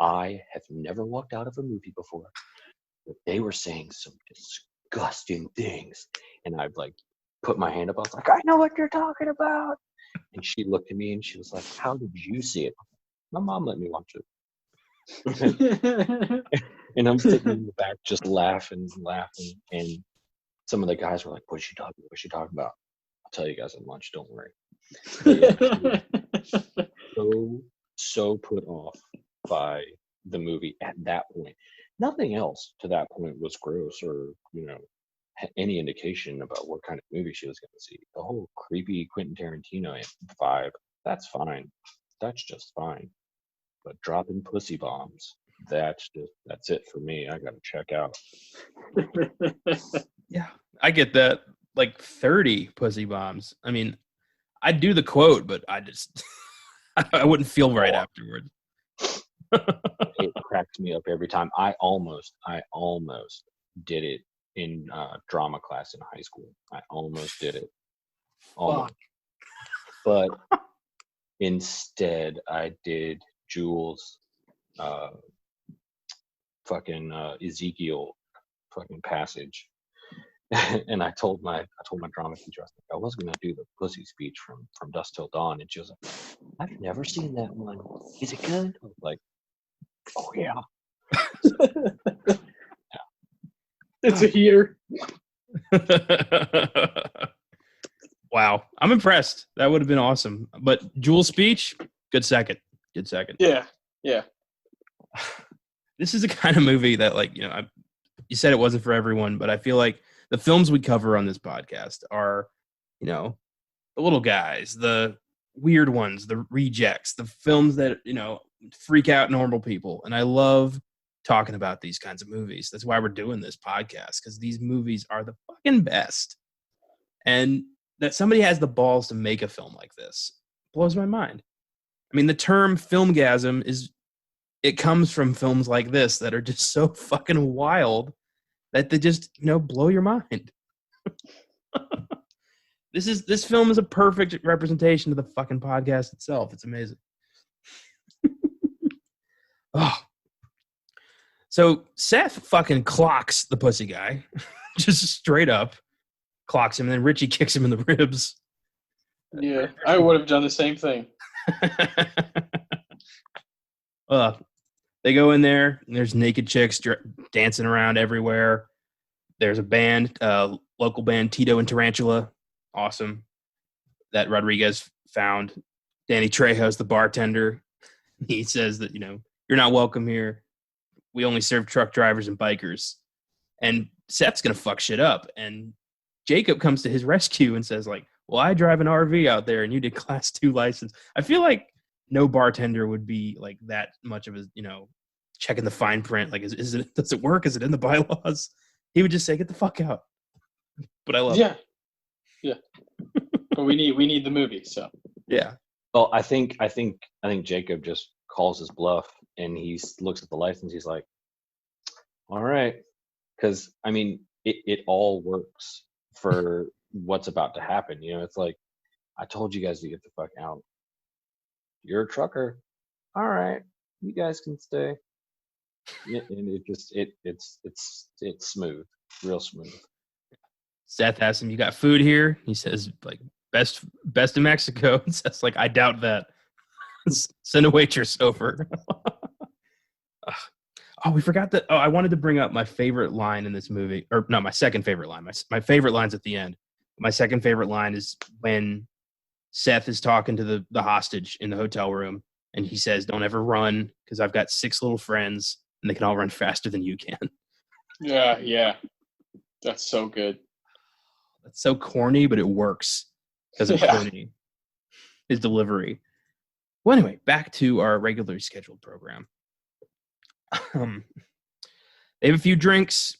I have never walked out of a movie before, but they were saying some disgusting things, and I've put my hand up. I was like, I know what you're talking about. And she looked at me and she was like, how did you see it? My mom let me watch it. And I'm sitting in the back just laughing. And some of the guys were like, what's she talking about? I'll tell you guys at lunch, don't worry. So put off by the movie at that point. Nothing else to that point was gross or, any indication about what kind of movie she was going to see. The whole creepy Quentin Tarantino vibe, that's fine. That's just fine. But dropping pussy bombs, that's it for me. I got to check out. Yeah, I get that. 30 pussy bombs. I mean, I'd do the quote, but I just I wouldn't feel right afterwards. It cracks me up every time. I almost did it in drama class in high school. I almost did it. Almost. But instead I did Jules fucking Eyzaguirre fucking passage. And I told my drama teacher, I was gonna do the pussy speech from Dusk Till Dawn, and she was like, I've never seen that one. Is it good? I was like, oh yeah. It's a heater. Wow, I'm impressed. That would have been awesome. But Jules' speech, good second. Yeah. This is the kind of movie that, like, you said it wasn't for everyone, but I feel like the films we cover on this podcast are, the little guys, the weird ones, the rejects, the films that, freak out normal people. And I love talking about these kinds of movies. That's why we're doing this podcast, because these movies are the fucking best. And that somebody has the balls to make a film like this blows my mind. I mean, the term Filmgazm it comes from films like this that are just so fucking wild that they just, blow your mind. This film is a perfect representation of the fucking podcast itself. It's amazing. Oh. So Seth fucking clocks the pussy guy, just straight up clocks him, and then Richie kicks him in the ribs. Yeah, I would have done the same thing. They go in there, and there's naked chicks dancing around everywhere. There's a band, local band, Tito and Tarantula. Awesome. That Rodriguez found. Danny Trejo's the bartender. He says that, you're not welcome here. We only serve truck drivers and bikers. And Seth's going to fuck shit up. And Jacob comes to his rescue and says, like, well, I drive an RV out there and you did class 2 license. I feel like no bartender would be like that much of a, checking the fine print. Like, does it work? Is it in the bylaws? He would just say, get the fuck out. But I love it. Yeah. But we need the movie, so. Yeah. Well, I think Jacob just calls his bluff, and he looks at the license. He's like, all right. Because, I mean, it all works for what's about to happen. It's like, I told you guys to get the fuck out. You're a trucker. All right. You guys can stay. And it's smooth, real smooth. Seth asks him, you got food here? He says, like, best in Mexico. And Seth's like, I doubt that. Send a waitress over. Oh, we forgot that. Oh, I wanted to bring up my favorite line in this movie. Or no, my second favorite line. My favorite line's at the end. My second favorite line is when Seth is talking to the hostage in the hotel room. And he says, don't ever run, because I've got 6 little friends, and they can all run faster than you can. Yeah. That's so good. That's so corny, but it works because of Clooney. His delivery. Well, anyway, back to our regularly scheduled program. They have a few drinks.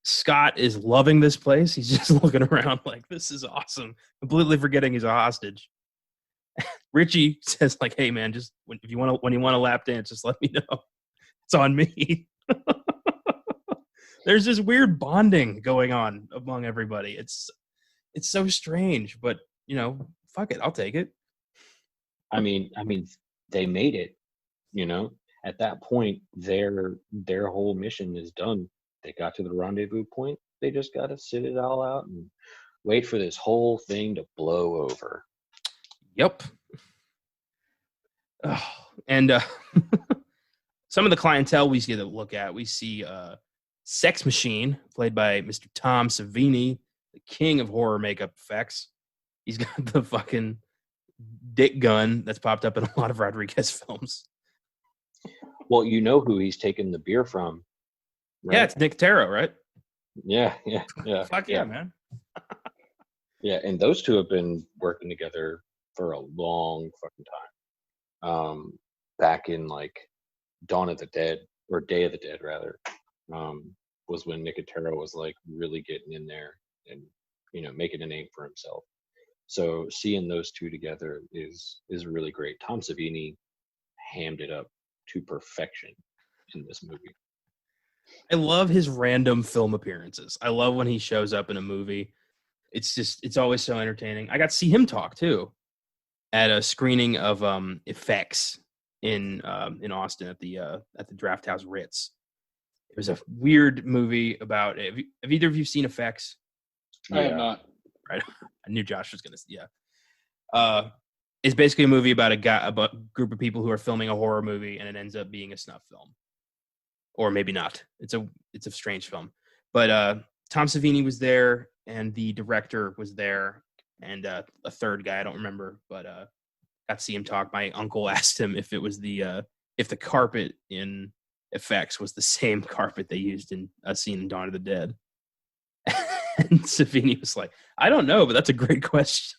Scott is loving this place. He's just looking around like, this is awesome. Completely forgetting he's a hostage. Richie says, like, hey, man, just when you want to lap dance, just let me know. It's on me. There's this weird bonding going on among everybody. It's so strange, but, fuck it. I'll take it. I mean, they made it, at that point, their whole mission is done. They got to the rendezvous point. They just got to sit it all out and wait for this whole thing to blow over. Yep. Oh, and some of the clientele we get a look at, we see Sex Machine, played by Mr. Tom Savini, the king of horror makeup effects. He's got the fucking dick gun that's popped up in a lot of Rodriguez films. Well, you know who he's taken the beer from. Right? Yeah, it's Nick Taro, right? Yeah. Fuck yeah, man. Yeah, and those two have been working together for a long fucking time. Back in like Dawn of the Dead, or Day of the Dead rather, was when Nicotero was like really getting in there and making a name for himself. So seeing those two together is really great. Tom Savini hammed it up to perfection in this movie. I love his random film appearances. I love when he shows up in a movie. It's always so entertaining. I got to see him talk too at a screening of Effects in Austin at the Draft House Ritz. It was a weird movie about. Have either of you seen Effects? I have not. Right. I knew Josh was gonna. Yeah. It's basically a movie about about a group of people who are filming a horror movie, and it ends up being a snuff film, or maybe not. It's a strange film, but Tom Savini was there, and the director was there, and a third guy I don't remember, but got to see him talk. My uncle asked him if it was if the carpet in Effects was the same carpet they used in a scene in Dawn of the Dead. And Savini was like, I don't know, but that's a great question.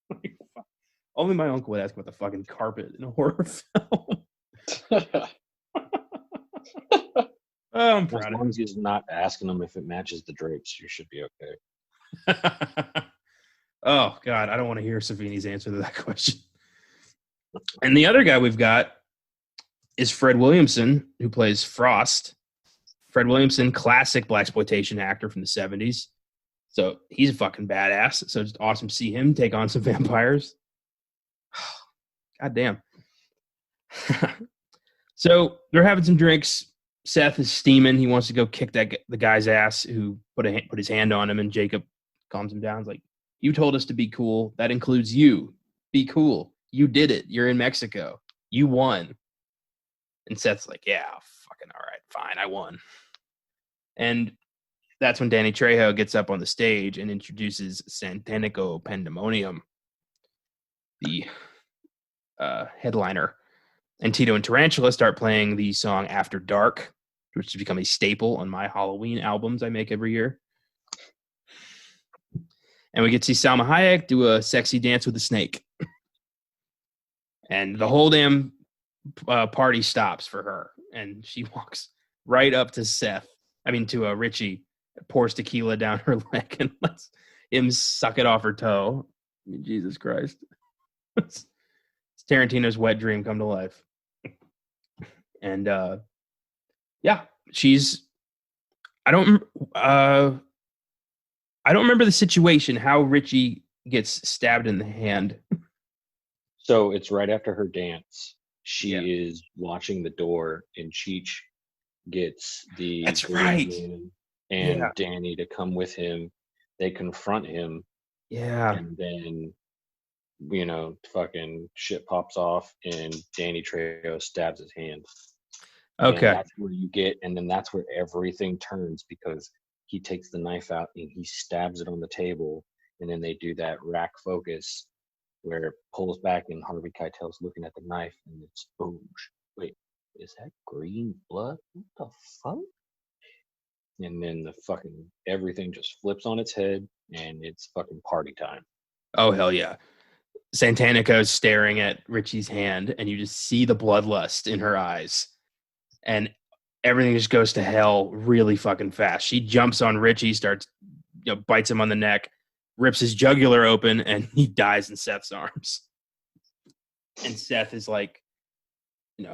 Like, only my uncle would ask about the fucking carpet in a horror film. I'm proud As of long as he's not asking them if it matches the drapes, you should be okay. Oh, God, I don't want to hear Savini's answer to that question. And the other guy we've got is Fred Williamson, who plays Frost. Fred Williamson, classic blaxploitation actor from the 70s. So he's a fucking badass. So it's awesome to see him take on some vampires. God damn. So they're having some drinks. Seth is steaming. He wants to go kick the guy's ass who put his hand on him, and Jacob calms him down. He's like, you told us to be cool. That includes you. Be cool. You did it. You're in Mexico. You won. And Seth's like, yeah, fucking all right, fine, I won. And that's when Danny Trejo gets up on the stage and introduces Santanico Pandemonium, the headliner. And Tito and Tarantula start playing the song After Dark, which has become a staple on my Halloween albums I make every year. And we get to see Salma Hayek do a sexy dance with a snake. And the whole damn party stops for her. And she walks right up to to Richie, pours tequila down her leg and lets him suck it off her toe. I mean, Jesus Christ. It's Tarantino's wet dream come to life. And I don't remember the situation, how Richie gets stabbed in the hand. So it's right after her dance. She is watching the door, and Cheech gets the That's right. and Danny to come with him. They confront him. Yeah. And then, fucking shit pops off, and Danny Trejo stabs his hand. Okay. And that's where and then that's where everything turns, because he takes the knife out and he stabs it on the table, and then they do that rack focus where it pulls back and Harvey Keitel's looking at the knife, and it's boom. Wait, is that green blood? What the fuck? And then the fucking everything just flips on its head, and it's fucking party time. Oh, hell yeah. Santanico's staring at Richie's hand, and you just see the bloodlust in her eyes. And everything just goes to hell really fucking fast. She jumps on Richie, starts, bites him on the neck, rips his jugular open, and he dies in Seth's arms. And Seth is like, he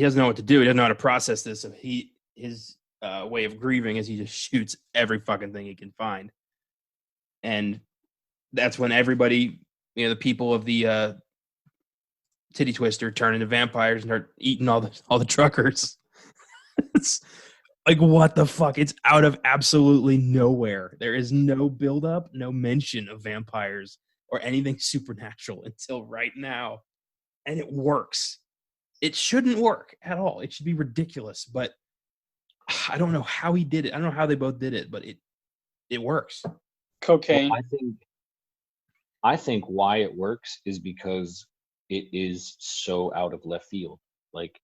doesn't know what to do. He doesn't know how to process this. So his way of grieving is he just shoots every fucking thing he can find. And that's when everybody, the people of the Titty Twister turn into vampires and start eating all the truckers. It's like, what the fuck? It's out of absolutely nowhere. There is no buildup, no mention of vampires or anything supernatural until right now. And it works. It shouldn't work at all. It should be ridiculous, but I don't know how he did it. I don't know how they both did it, but it works. Cocaine. Well, I think why it works is because it is so out of left field. Like,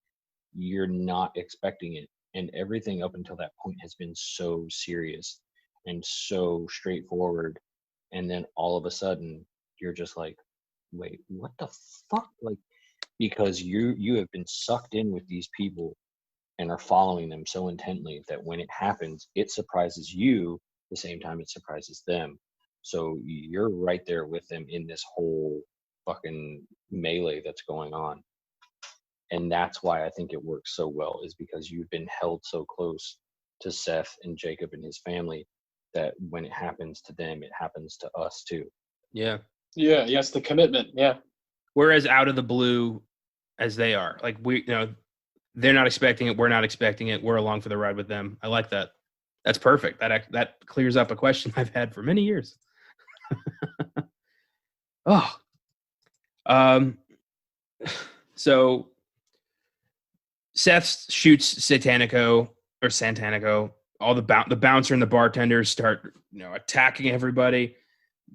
you're not expecting it. And everything up until that point has been so serious and so straightforward. And then all of a sudden, you're just like, wait, what the fuck? Like, because you have been sucked in with these people and are following them so intently that when it happens, it surprises you the same time it surprises them. So you're right there with them in this whole fucking melee that's going on. And that's why I think it works so well, is because you've been held so close to Seth and Jacob and his family that when it happens to them, it happens to us too. Yeah. Yeah. Yes. The commitment. Yeah. We're as out of the blue as they are. Like, They're not expecting it. We're not expecting it. We're along for the ride with them. I like that. That's perfect. That clears up a question I've had for many years. Oh, so Seth shoots Santanico. All the bouncer and the bartenders start, attacking everybody.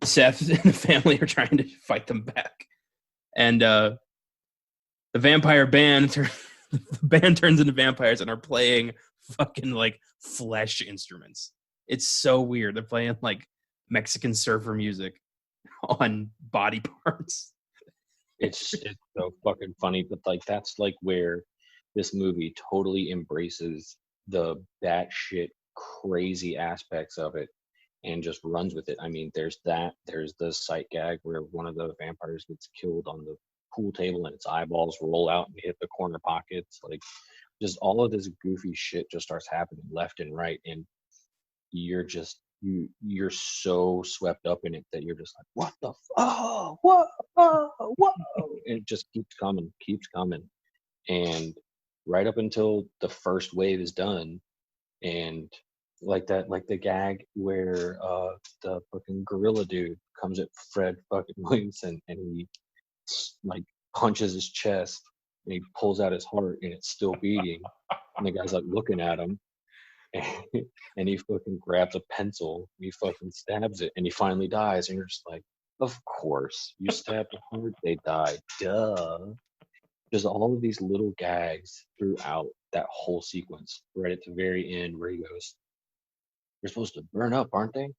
Seth and the family are trying to fight them back, and the vampire band, the band turns into vampires and are playing fucking like flesh instruments. It's so weird. They're playing like Mexican surfer music on body parts. It's so fucking funny, but like that's like where this movie totally embraces the batshit crazy aspects of it and just runs with it. I mean, there's the sight gag where one of the vampires gets killed on the pool table and its eyeballs roll out and hit the corner pockets. Like, just all of this goofy shit just starts happening left and right, and you're so swept up in it that you're just like, what the whoa, and it just keeps coming, and right up until the first wave is done, and like the gag where the fucking gorilla dude comes at Fred fucking Williamson and he like punches his chest and he pulls out his heart and it's still beating, and the guy's like looking at him. And he fucking grabs a pencil, he fucking stabs it, and he finally dies. And you're just like, of course, you stabbed a heart, they die. Duh. There's all of these little gags throughout that whole sequence, right at the very end where he goes, "They're supposed to burn up, aren't they?"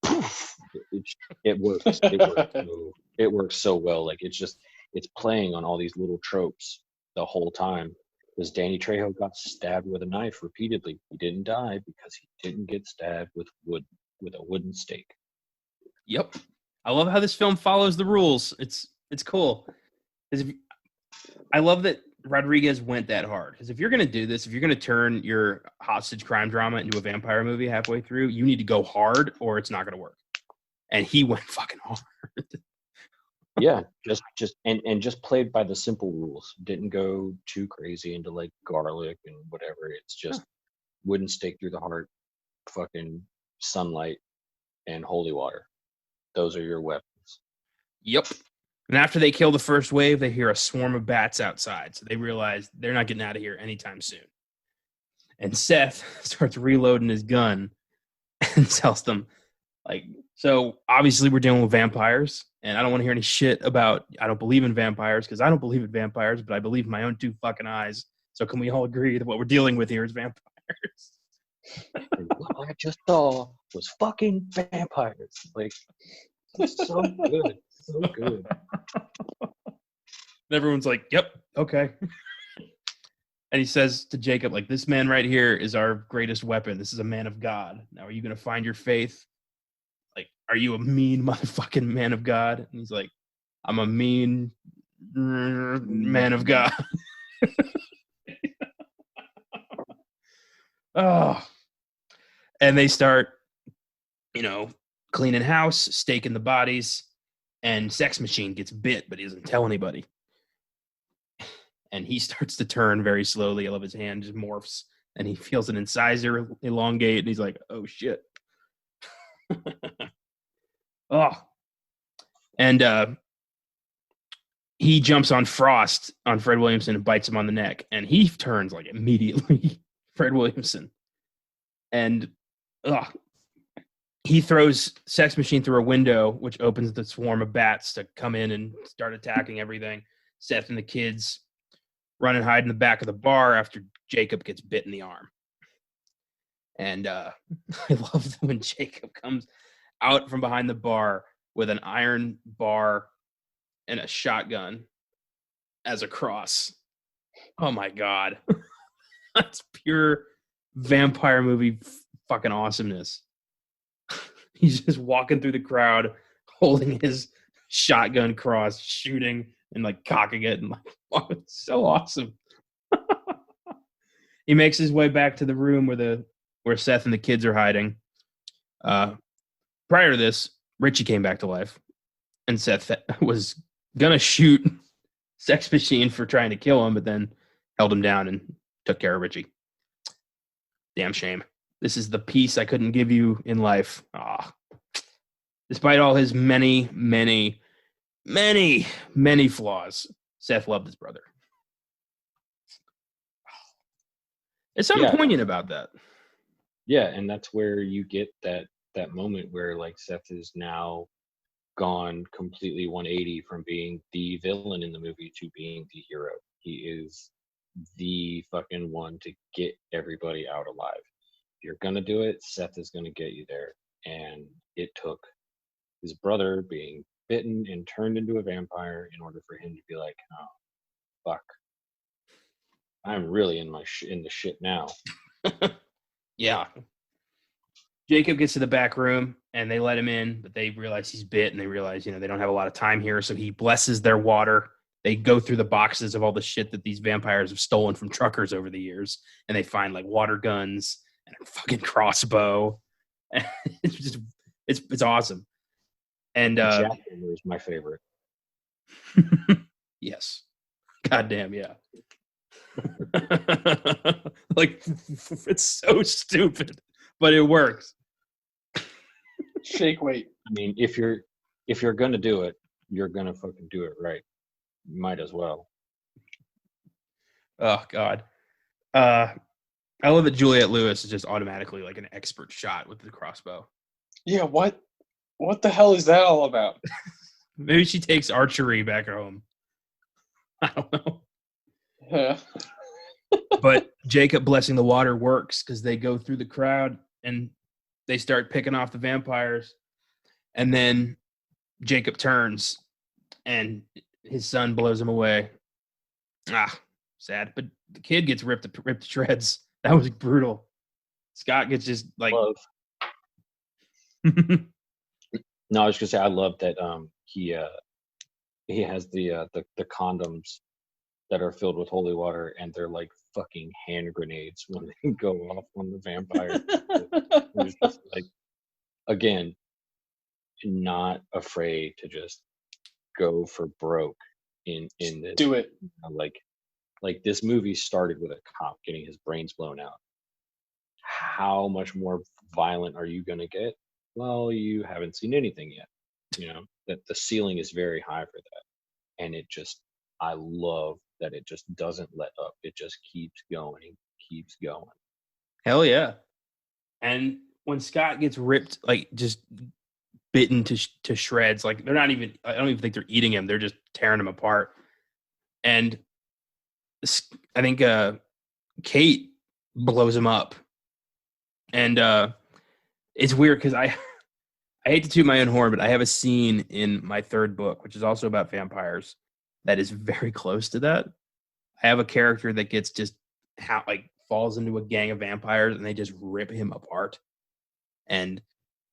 Poof! It works. It works so well. Like it's playing on all these little tropes the whole time. Because Danny Trejo got stabbed with a knife repeatedly. He didn't die because he didn't get stabbed with a wooden stake. Yep. I love how this film follows the rules. It's cool. I love that Rodriguez went that hard. Because if you're going to do this, if you're going to turn your hostage crime drama into a vampire movie halfway through, you need to go hard or it's not going to work. And he went fucking hard. Yeah, just played by the simple rules. Didn't go too crazy into like garlic and whatever. It's just wooden stake through the heart, fucking sunlight, and holy water. Those are your weapons. Yep. And after they kill the first wave, they hear a swarm of bats outside. So they realize they're not getting out of here anytime soon. And Seth starts reloading his gun and tells them, like, so obviously we're dealing with vampires, and I don't want to hear any shit about I don't believe in vampires, because I don't believe in vampires, but I believe my own two fucking eyes. So can we all agree that what we're dealing with here is vampires? What I just saw was fucking vampires. Like, it's so good. So good. And everyone's like, yep, okay. And he says to Jacob, like, this man right here is our greatest weapon. This is a man of God. Now, are you going to find your faith? Like, are you a mean motherfucking man of God? And he's like, I'm a mean man of God. Oh. And they start, cleaning house, staking the bodies, and Sex Machine gets bit, but he doesn't tell anybody. And he starts to turn very slowly. I love his hand just morphs, and he feels an incisor elongate, and he's like, oh, shit. Oh. And he jumps on Frost on Fred Williamson and bites him on the neck, and he turns like immediately Fred Williamson. And he throws Sex Machine through a window, which opens the swarm of bats to come in and start attacking everything. Seth and the kids run and hide in the back of the bar after Jacob gets bit in the arm. And I love when Jacob comes out from behind the bar with an iron bar and a shotgun as a cross. Oh my God. That's pure vampire movie fucking awesomeness. He's just walking through the crowd holding his shotgun cross, shooting and like cocking it, and like, oh, it's so awesome. He makes his way back to the room where Seth and the kids are hiding. Prior to this, Richie came back to life, and Seth was gonna shoot Sex Machine for trying to kill him, but then held him down and took care of Richie. Damn shame. This is the peace I couldn't give you in life. Despite all his many, many, many, many flaws, Seth loved his brother. There's something poignant about that. Yeah, and that's where you get that moment where like Seth is now gone completely 180 from being the villain in the movie to being the hero. He is the fucking one to get everybody out alive. If you're gonna do it, Seth is gonna get you there. And it took his brother being bitten and turned into a vampire in order for him to be like, oh, fuck. I'm really in the shit now. Yeah. Jacob gets to the back room and they let him in, but they realize he's bit and they realize, they don't have a lot of time here. So he blesses their water. They go through the boxes of all the shit that these vampires have stolen from truckers over the years. And they find like water guns and a fucking crossbow. It's awesome. And Jackhammer is my favorite. Yes. Goddamn, yeah. Like, it's so stupid, but it works. Shake weight. I mean, if you're gonna do it, you're gonna fucking do it right. Might as well. Oh God. I love that Juliette Lewis is just automatically like an expert shot with the crossbow. Yeah, what the hell is that all about? Maybe she takes archery back home. I don't know. Yeah. But Jacob blessing the water works because they go through the crowd and they start picking off the vampires. And then Jacob turns and his son blows him away. Sad. But the kid gets ripped to shreds. That was brutal. Scott gets just like... No, I was gonna say I love that he has the condoms that are filled with holy water and they're like fucking hand grenades when they go off on the vampire. It's just like, again, not afraid to just go for broke in this. Do it. Like this movie started with a cop getting his brains blown out. How much more violent are you gonna get? Well, you haven't seen anything yet. That the ceiling is very high for that. And I love that it just doesn't let up. It just keeps going and keeps going. Hell yeah. And when Scott gets ripped, like just bitten to shreds, like they're not even, I don't even think they're eating him. They're just tearing him apart. And I think Kate blows him up. And it's weird because I hate to toot my own horn, but I have a scene in my third book, which is also about vampires, that is very close to that. I have a character that gets just falls into a gang of vampires and they just rip him apart. And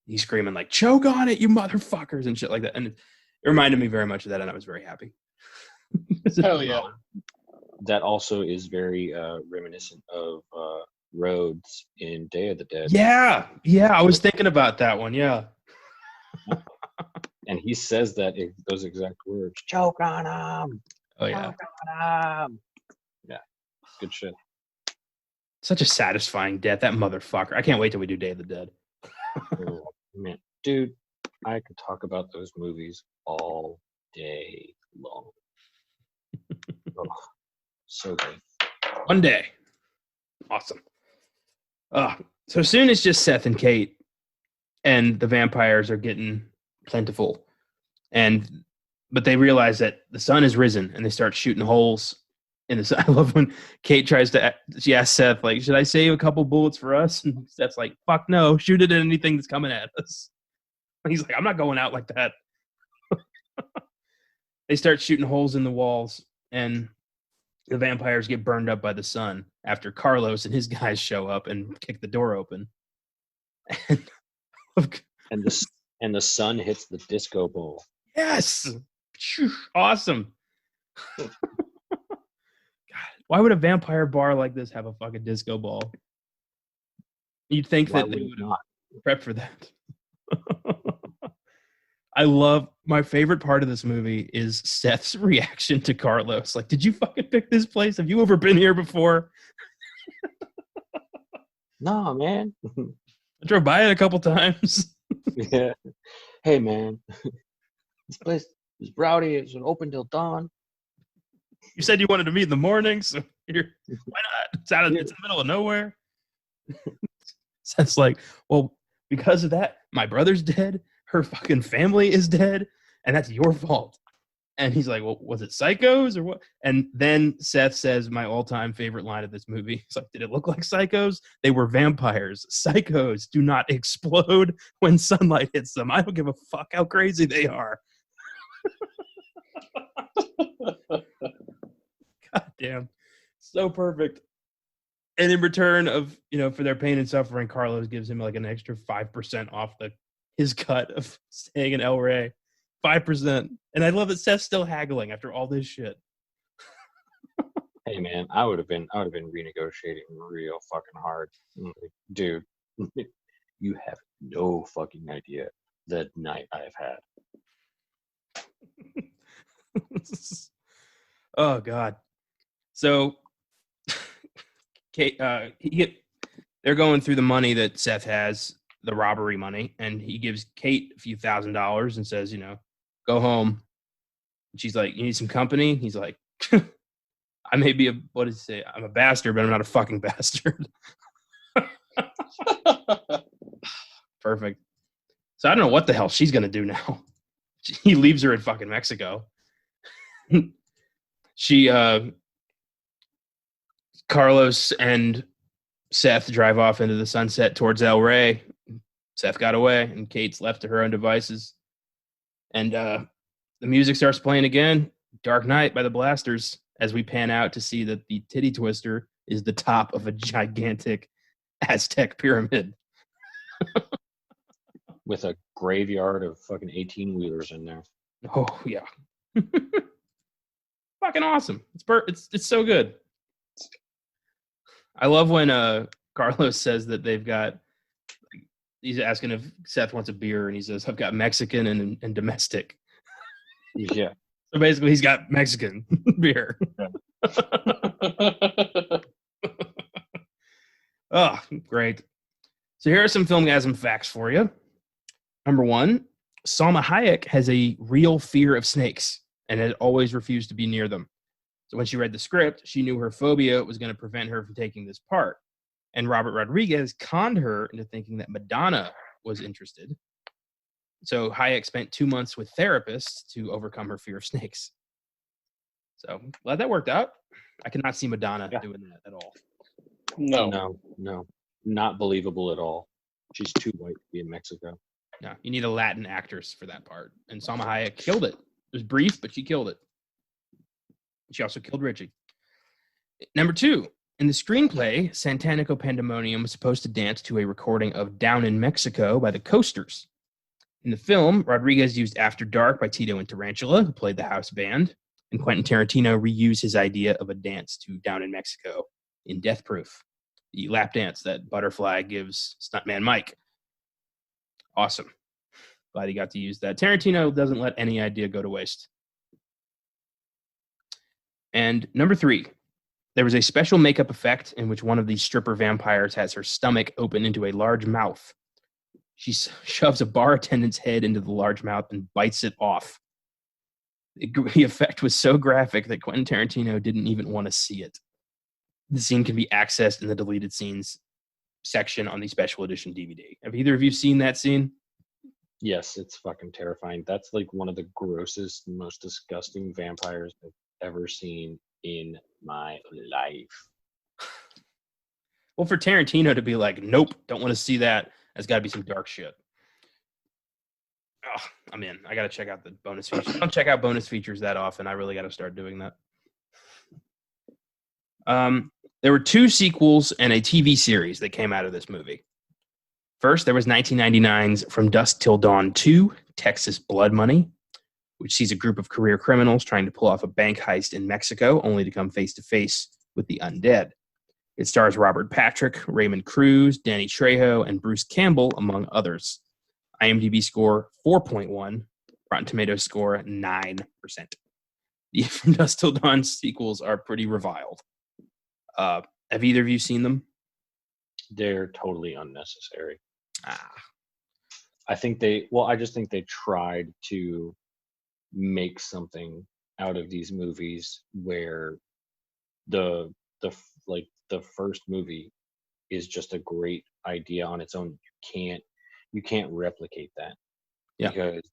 he's screaming like, choke on it, you motherfuckers, and shit like that. And it reminded me very much of that, and I was very happy. Hell yeah. That also is very reminiscent of Rhodes in Day of the Dead. Yeah, I was thinking about that one, yeah. And he says that those exact words, choke on him. Oh, yeah. Choke on him. Yeah, good shit. Such a satisfying death, that motherfucker. I can't wait till we do Day of the Dead. Oh, man, dude, I could talk about those movies all day long. Oh, so good. One day. Awesome. So soon it's just Seth and Kate, and the vampires are getting plentiful. But they realize that the sun has risen, and they start shooting holes in the sun. I love when Kate she asks Seth, like, should I save a couple bullets for us? And Seth's like, fuck no, shoot it at anything that's coming at us. And he's like, I'm not going out like that. They start shooting holes in the walls, and the vampires get burned up by the sun after Carlos and his guys show up and kick the door open. And the sun hits the disco ball. Yes! Awesome. God, why would a vampire bar like this have a fucking disco ball? You'd think that they would not prep for that. I love, my favorite part of this movie is Seth's reaction to Carlos. Like, did you fucking pick this place? Have you ever been here before? Nah, man. I drove by it a couple times. Yeah. Hey, man. This place is rowdy. It's open till dawn. You said you wanted to meet in the morning, so why not? It's in the middle of nowhere. So it's like, well, because of that, my brother's dead. Her fucking family is dead, and that's your fault. And he's like, well, was it psychos or what? And then Seth says my all-time favorite line of this movie. He's like, did it look like psychos? They were vampires. Psychos do not explode when sunlight hits them. I don't give a fuck how crazy they are. God damn. So perfect. And in return of, for their pain and suffering, Carlos gives him like an extra 5% off his cut of staying in El Rey. 5%. And I love that Seth's still haggling after all this shit. Hey man, I would have been renegotiating real fucking hard. Dude, you have no fucking idea the night I've had. Oh God. So Kate, they're going through the money that Seth has, the robbery money, and he gives Kate a few $1,000s and says, go home. And she's like, you need some company? He's like, I may be what does he say? I'm a bastard, but I'm not a fucking bastard. Perfect. So I don't know what the hell she's going to do now. He leaves her in fucking Mexico. Carlos and Seth drive off into the sunset towards El Rey. Seth got away, and Kate's left to her own devices. And the music starts playing again, Dark Knight by the Blasters, as we pan out to see that the titty twister is the top of a gigantic Aztec pyramid. With a graveyard of fucking 18-wheelers in there. Oh, yeah. Fucking awesome. It's so good. I love when Carlos says that they've got, he's asking if Seth wants a beer, and he says, I've got Mexican and domestic. Yeah. So basically, he's got Mexican beer. Oh, great. So here are some Filmgazm facts for you. Number 1, Salma Hayek has a real fear of snakes and had always refused to be near them. So when she read the script, she knew her phobia was going to prevent her from taking this part. And Robert Rodriguez conned her into thinking that Madonna was interested. So Hayek spent 2 months with therapists to overcome her fear of snakes. So glad that worked out. I cannot see Madonna doing that at all. No. Not believable at all. She's too white to be in Mexico. No, you need a Latin actress for that part. And Salma Hayek killed it. It was brief, but she killed it. She also killed Richie. Number 2, in the screenplay, Santanico Pandemonium was supposed to dance to a recording of Down in Mexico by the Coasters. In the film, Rodriguez used After Dark by Tito and Tarantula, who played the house band, and Quentin Tarantino reused his idea of a dance to Down in Mexico in Death Proof, the lap dance that Butterfly gives stuntman Mike. Awesome. Glad he got to use that. Tarantino doesn't let any idea go to waste. And number 3, there was a special makeup effect in which one of these stripper vampires has her stomach open into a large mouth. She shoves a bar attendant's head into the large mouth and bites it off. The effect was so graphic that Quentin Tarantino didn't even want to see it. The scene can be accessed in the deleted scenes section on the special edition DVD. Have either of you seen that scene? Yes, it's fucking terrifying. That's like one of the grossest, most disgusting vampires I've ever seen in my life. Well, for Tarantino to be like, nope, don't want to see that, that's got to be some dark shit. Oh, I'm in. I got to check out the bonus features. I don't check out bonus features that often. I really got to start doing that. There were 2 sequels and a TV series that came out of this movie. First, there was 1999's From Dusk Till Dawn 2, Texas Blood Money, which sees a group of career criminals trying to pull off a bank heist in Mexico, only to come face-to-face with the undead. It stars Robert Patrick, Raymond Cruz, Danny Trejo, and Bruce Campbell, among others. IMDb score 4.1, Rotten Tomatoes score 9%. The From Dusk Till Dawn sequels are pretty reviled. Have either of you seen them? They're totally unnecessary. Ah, I just think they tried to make something out of these movies where the the first movie is just a great idea on its own. You can't replicate that yeah, because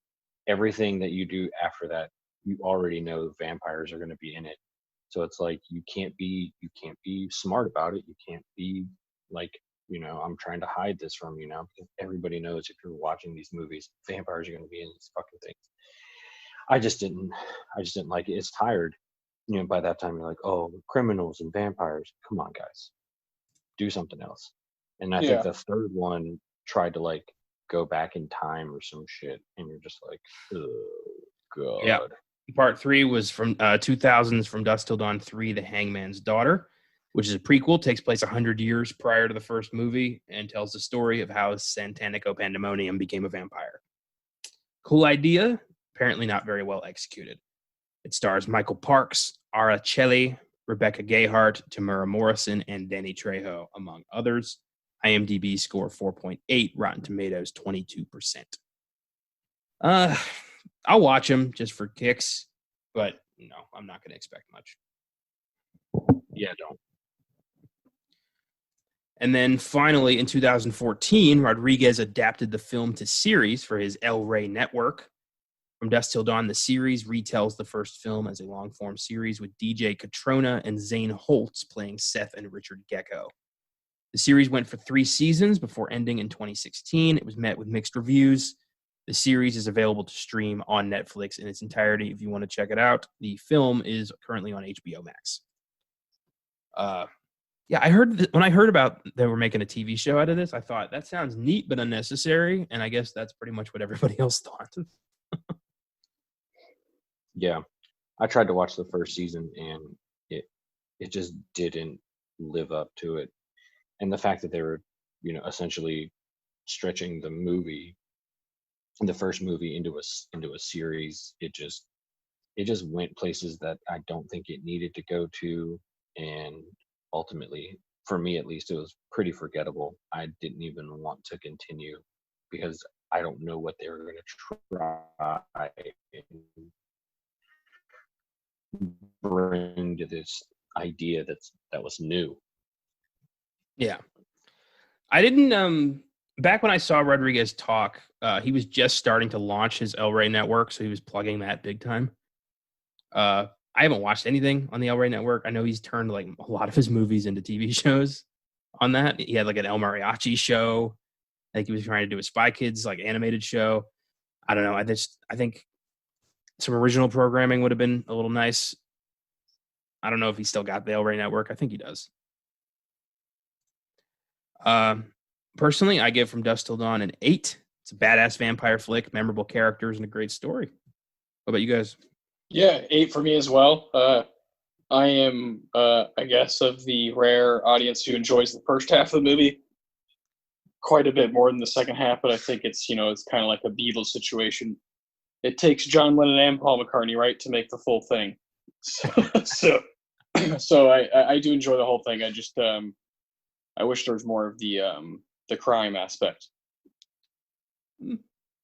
everything that you do after that, you already know vampires are going to be in it. So it's like you can't be smart about it. You can't be like, I'm trying to hide this from you now because everybody knows if you're watching these movies, vampires are going to be in these fucking things. I just didn't I just didn't like it. It's tired. By that time you're like, oh, criminals and vampires. Come on, guys. Do something else. And I think Yeah. the third one tried to like go back in time or some shit, and you're just like, oh yeah. god. Part 3 was from 2000s, From Dusk Till Dawn 3, The Hangman's Daughter, which is a prequel, takes place 100 years prior to the first movie, and tells the story of how Santanico Pandemonium became a vampire. Cool idea, apparently not very well executed. It stars Michael Parks, Ara Celli, Rebecca Gayheart, Tamara Morrison, and Danny Trejo, among others. IMDb score 4.8, Rotten Tomatoes 22%. I'll watch them just for kicks, but no, I'm not going to expect much. Yeah, don't. And then finally, in 2014, Rodriguez adapted the film to series for his El Rey network. From Dusk Till Dawn, the series retells the first film as a long-form series with DJ Catrona and Zane Holtz playing Seth and Richard Gecko. The series went for 3 seasons before ending in 2016. It was met with mixed reviews. The series is available to stream on Netflix in its entirety if you want to check it out. The film is currently on HBO Max. Yeah, when I heard about they were making a TV show out of this, I thought that sounds neat but unnecessary, and I guess that's pretty much what everybody else thought. Yeah. I tried to watch the first season and it just didn't live up to it. And the fact that they were, essentially stretching the first movie into a series, it just went places that I don't think it needed to go to, and ultimately, for me at least, it was pretty forgettable. I didn't even want to continue because I don't know what they were going to try and bring to this idea that was new. Yeah. I didn't back when I saw Rodriguez talk, he was just starting to launch his El Rey network, so he was plugging that big time. I haven't watched anything on the El Rey network. I know he's turned like a lot of his movies into TV shows on that. He had like an El Mariachi show. I think he was trying to do a Spy Kids like animated show. I don't know. I think some original programming would have been a little nice. I don't know if he still got the El Rey network. I think he does. Personally, I give From Dusk Till Dawn an 8. It's a badass vampire flick, memorable characters, and a great story. What about you guys? Yeah, 8 for me as well. I am, I guess, of the rare audience who enjoys the first half of the movie quite a bit more than the second half, but I think it's kind of like a Beatles situation. It takes John Lennon and Paul McCartney, right, to make the full thing. So I do enjoy the whole thing. I just I wish there was more of the crime aspect.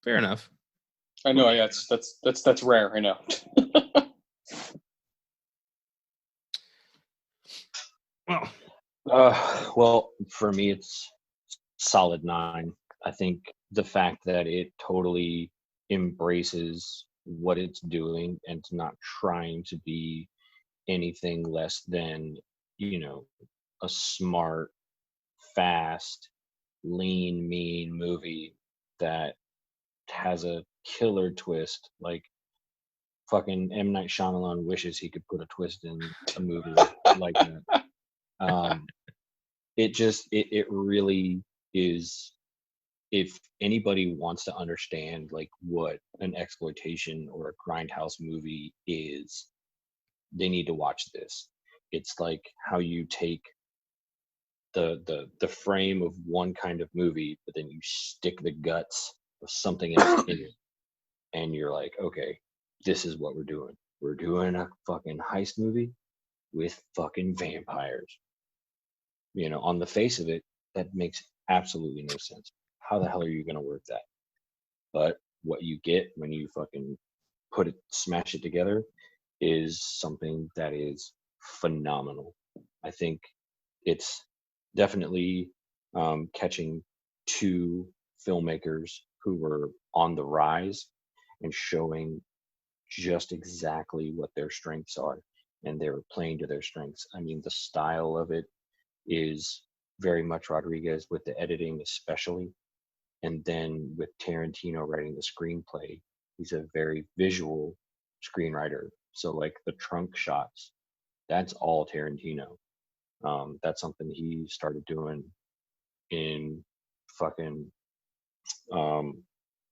Fair enough. I know, yeah, that's rare. I know. Well, for me, it's solid 9. I think the fact that it totally embraces what it's doing and it's not trying to be anything less than, a smart, fast, lean, mean movie that has a killer twist. Like fucking M. Night Shyamalan wishes he could put a twist in a movie like that. It really is. If anybody wants to understand like what an exploitation or a grindhouse movie is, they need to watch this. It's like how you take the frame of one kind of movie, but then you stick the guts of something else in it, and you're like, okay, this is what we're doing. We're doing a fucking heist movie with fucking vampires. On the face of it, that makes absolutely no sense. How the hell are you going to work that? But what you get when you fucking smash it together is something that is phenomenal. I think it's definitely catching two filmmakers who were on the rise and showing just exactly what their strengths are, and they were playing to their strengths. I mean, the style of it is very much Rodriguez, with the editing especially, and then with Tarantino writing the screenplay, he's a very visual screenwriter. So like the trunk shots, that's all Tarantino. That's something he started doing in fucking um,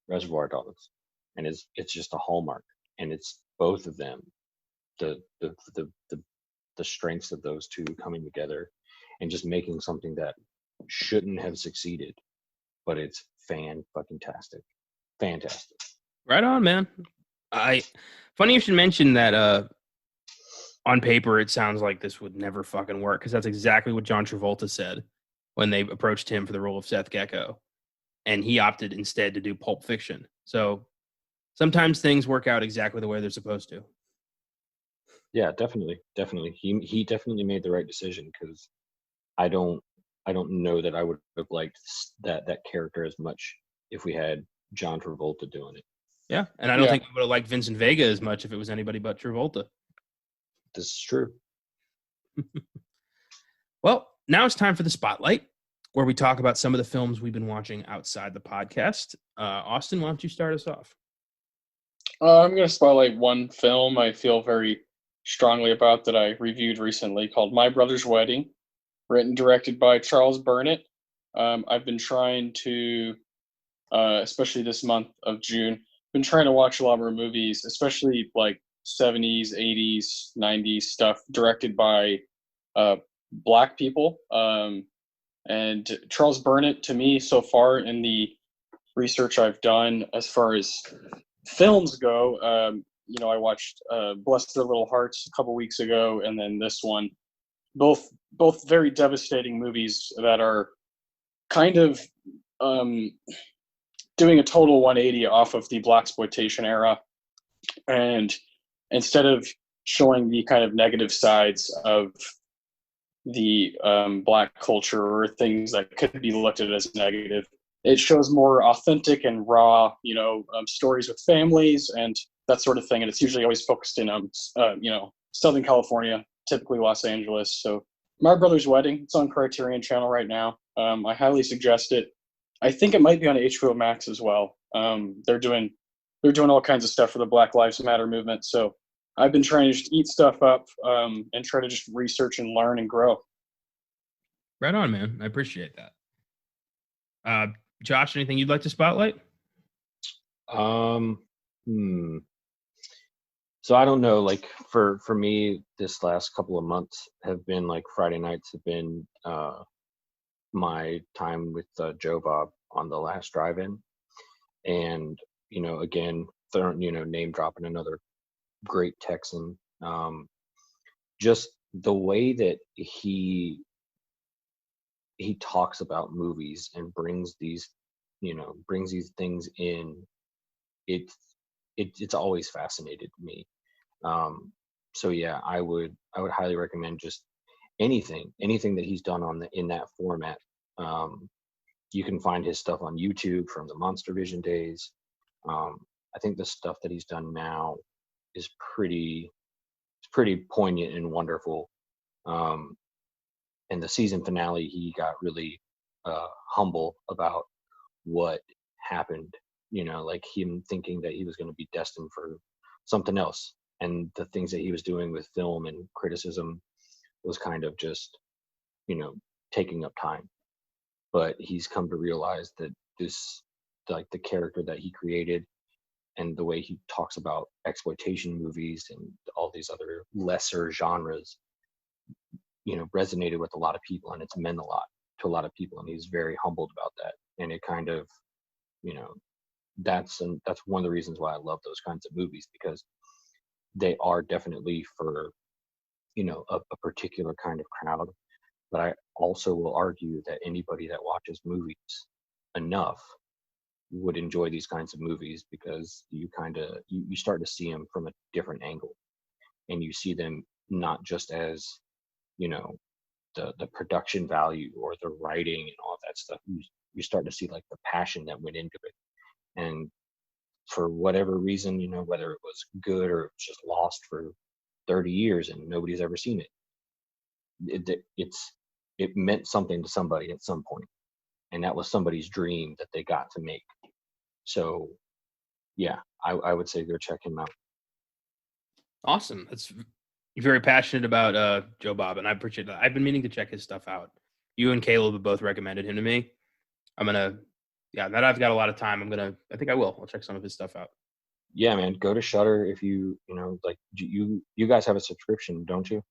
Reservoir Dogs, and it's just a hallmark. And it's both of them, the the the the, the strengths of those two coming together, and just making something that shouldn't have succeeded, but it's fucking tastic, fantastic. Right on, man. Funny you should mention that. On paper, it sounds like this would never fucking work, because that's exactly what John Travolta said when they approached him for the role of Seth Gecko, and he opted instead to do Pulp Fiction. So sometimes things work out exactly the way they're supposed to. Yeah, definitely. He definitely made the right decision, because I don't know that I would have liked that character as much if we had John Travolta doing it. Yeah, and I don't think we would have liked Vincent Vega as much if it was anybody but Travolta. This is true. Well, now it's time for the Spotlight, where we talk about some of the films we've been watching outside the podcast. Austin, why don't you start us off? I'm going to spotlight one film I feel very strongly about that I reviewed recently, called My Brother's Wedding, written and directed by Charles Burnett. I've been trying to, especially this month of June, been trying to watch a lot more movies, especially like 70s, 80s, 90s stuff directed by Black people. And Charles Burnett, to me, so far in the research I've done as far as films go, I watched Bless Their Little Hearts a couple weeks ago, and then this one. Both very devastating movies that are kind of doing a total 180 off of the blaxploitation era, and instead of showing the kind of negative sides of the Black culture or things that could be looked at as negative, it shows more authentic and raw, stories with families and that sort of thing. And it's usually always focused in, Southern California, typically Los Angeles. So My Brother's Wedding, it's on Criterion Channel right now. I highly suggest it. I think it might be on HBO Max as well. They're doing all kinds of stuff for the Black Lives Matter movement. So I've been trying to just eat stuff up and try to just research and learn and grow. Right on, man. I appreciate that. Josh, anything you'd like to spotlight? So I don't know, like for me, this last couple of months have been like Friday nights have been my time with Joe Bob on the last drive-in, and again, name dropping another great Texan. Just the way that he talks about movies and brings these things in, it's always fascinated me. So yeah, I would highly recommend just anything that he's done in that format. You can find his stuff on YouTube from the Monster Vision days. I think the stuff that he's done now is pretty poignant and wonderful. And the season finale, he got really humble about what happened, like him thinking that he was going to be destined for something else, and the things that he was doing with film and criticism was kind of just taking up time. But he's come to realize that the character that he created and the way he talks about exploitation movies and all these other lesser genres resonated with a lot of people, and it's meant a lot to a lot of people, and he's very humbled about that. And it kind of that's one of the reasons why I love those kinds of movies, because they are definitely for a particular kind of crowd, but I also will argue that anybody that watches movies enough would enjoy these kinds of movies, because you you start to see them from a different angle, and you see them not just as, you know, the production value or the writing and all that stuff. You start to see like the passion that went into it, and for whatever reason, you know, whether it was good or it's just lost for 30 years and nobody's ever seen it meant something to somebody at some point, and that was somebody's dream that they got to make. So yeah, I would say go check him out. Awesome. You're very passionate about Joe Bob, and I appreciate that. I've been meaning to check his stuff out. You and Caleb have both recommended him to me. Now that I've got a lot of time, I think I will. I'll check some of his stuff out. Yeah, man, go to Shudder if you know, like, you guys have a subscription, don't you?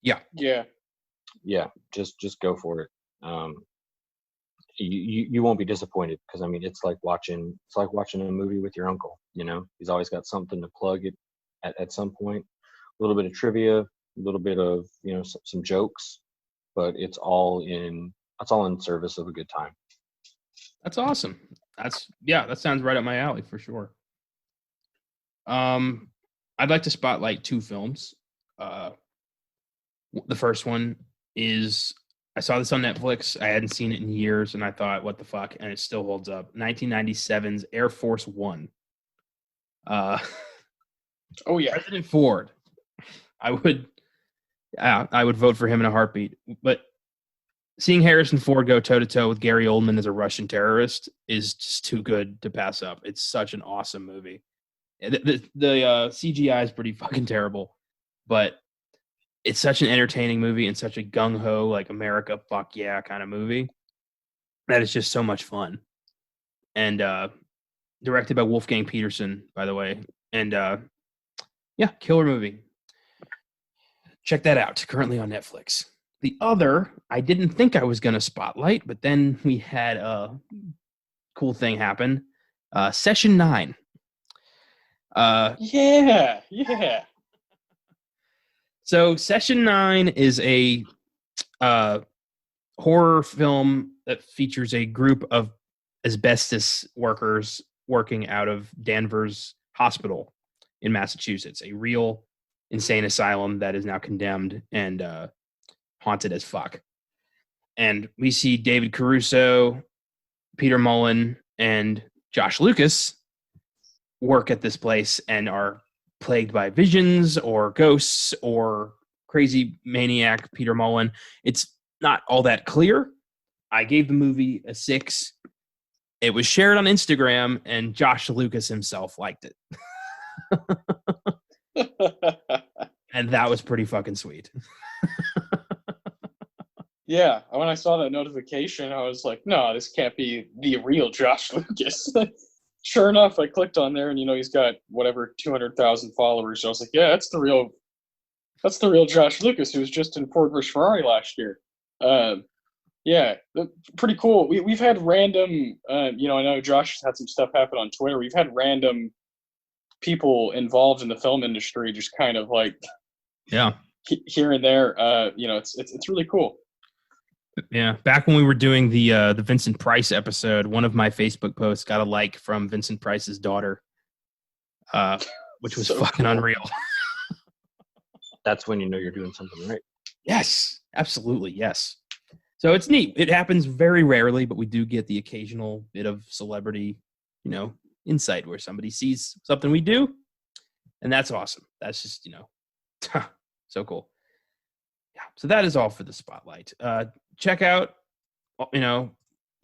Yeah. Yeah, just go for it. You won't be disappointed, because I mean, it's like watching a movie with your uncle. You know, he's always got something to plug it at some point. A little bit of trivia, a little bit of, you know, some jokes, but it's all in service of a good time. That's awesome. That sounds right up my alley for sure. I'd like to spotlight 2 films. The first one is, I saw this on Netflix. I hadn't seen it in years, and I thought, what the fuck? And it still holds up. 1997's Air Force One. Oh yeah, President Ford. I would vote for him in a heartbeat. But seeing Harrison Ford go toe-to-toe with Gary Oldman as a Russian terrorist is just too good to pass up. It's such an awesome movie. The CGI is pretty fucking terrible, but it's such an entertaining movie and such a gung-ho, like, America, fuck yeah kind of movie that is just so much fun. And directed by Wolfgang Peterson, by the way. And killer movie. Check that out. Currently on Netflix. The other, I didn't think I was going to spotlight, but then we had a cool thing happen. Session 9. Yeah. So Session 9 is a horror film that features a group of asbestos workers working out of Danvers Hospital in Massachusetts, a real insane asylum that is now condemned and haunted as fuck. And we see David Caruso, Peter Mullen, and Josh Lucas work at this place and are plagued by visions or ghosts or crazy maniac Peter Mullen. It's not all that clear. I gave the movie a 6. It was shared on Instagram, and Josh Lucas himself liked it. And that was pretty fucking sweet. Yeah, when I saw that notification, I was like, no, this can't be the real Josh Lucas. Sure enough, I clicked on there, and, you know, he's got whatever 200,000 followers. So I was like, yeah, that's the real Josh Lucas, who was just in Ford vs Ferrari last year. Yeah, pretty cool. We've had random, I know Josh has had some stuff happen on Twitter. We've had random people involved in the film industry just kind of like, yeah, here and there. It's really cool. Yeah, back when we were doing the Vincent Price episode, one of my Facebook posts got a like from Vincent Price's daughter, which was so fucking cool. Unreal. That's when you know you're doing something right. Yes, absolutely, yes. So it's neat. It happens very rarely, but we do get the occasional bit of celebrity, insight where somebody sees something we do, and that's awesome. That's just, so cool. Yeah, so that is all for the spotlight. Check out,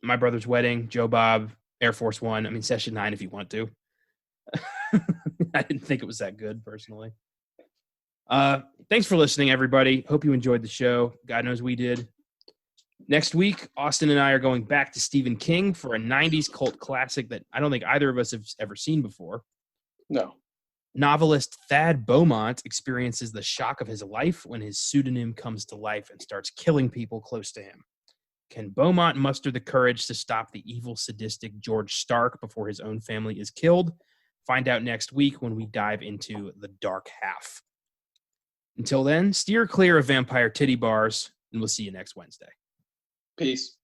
My Brother's Wedding, Joe Bob, Air Force One. I mean, Session 9 if you want to. I didn't think it was that good, personally. Thanks for listening, everybody. Hope you enjoyed the show. God knows we did. Next week, Austin and I are going back to Stephen King for a 90s cult classic that I don't think either of us have ever seen before. No. Novelist Thad Beaumont experiences the shock of his life when his pseudonym comes to life and starts killing people close to him. Can Beaumont muster the courage to stop the evil, sadistic George Stark before his own family is killed? Find out next week when we dive into The Dark Half. Until then, steer clear of vampire titty bars, and we'll see you next Wednesday. Peace.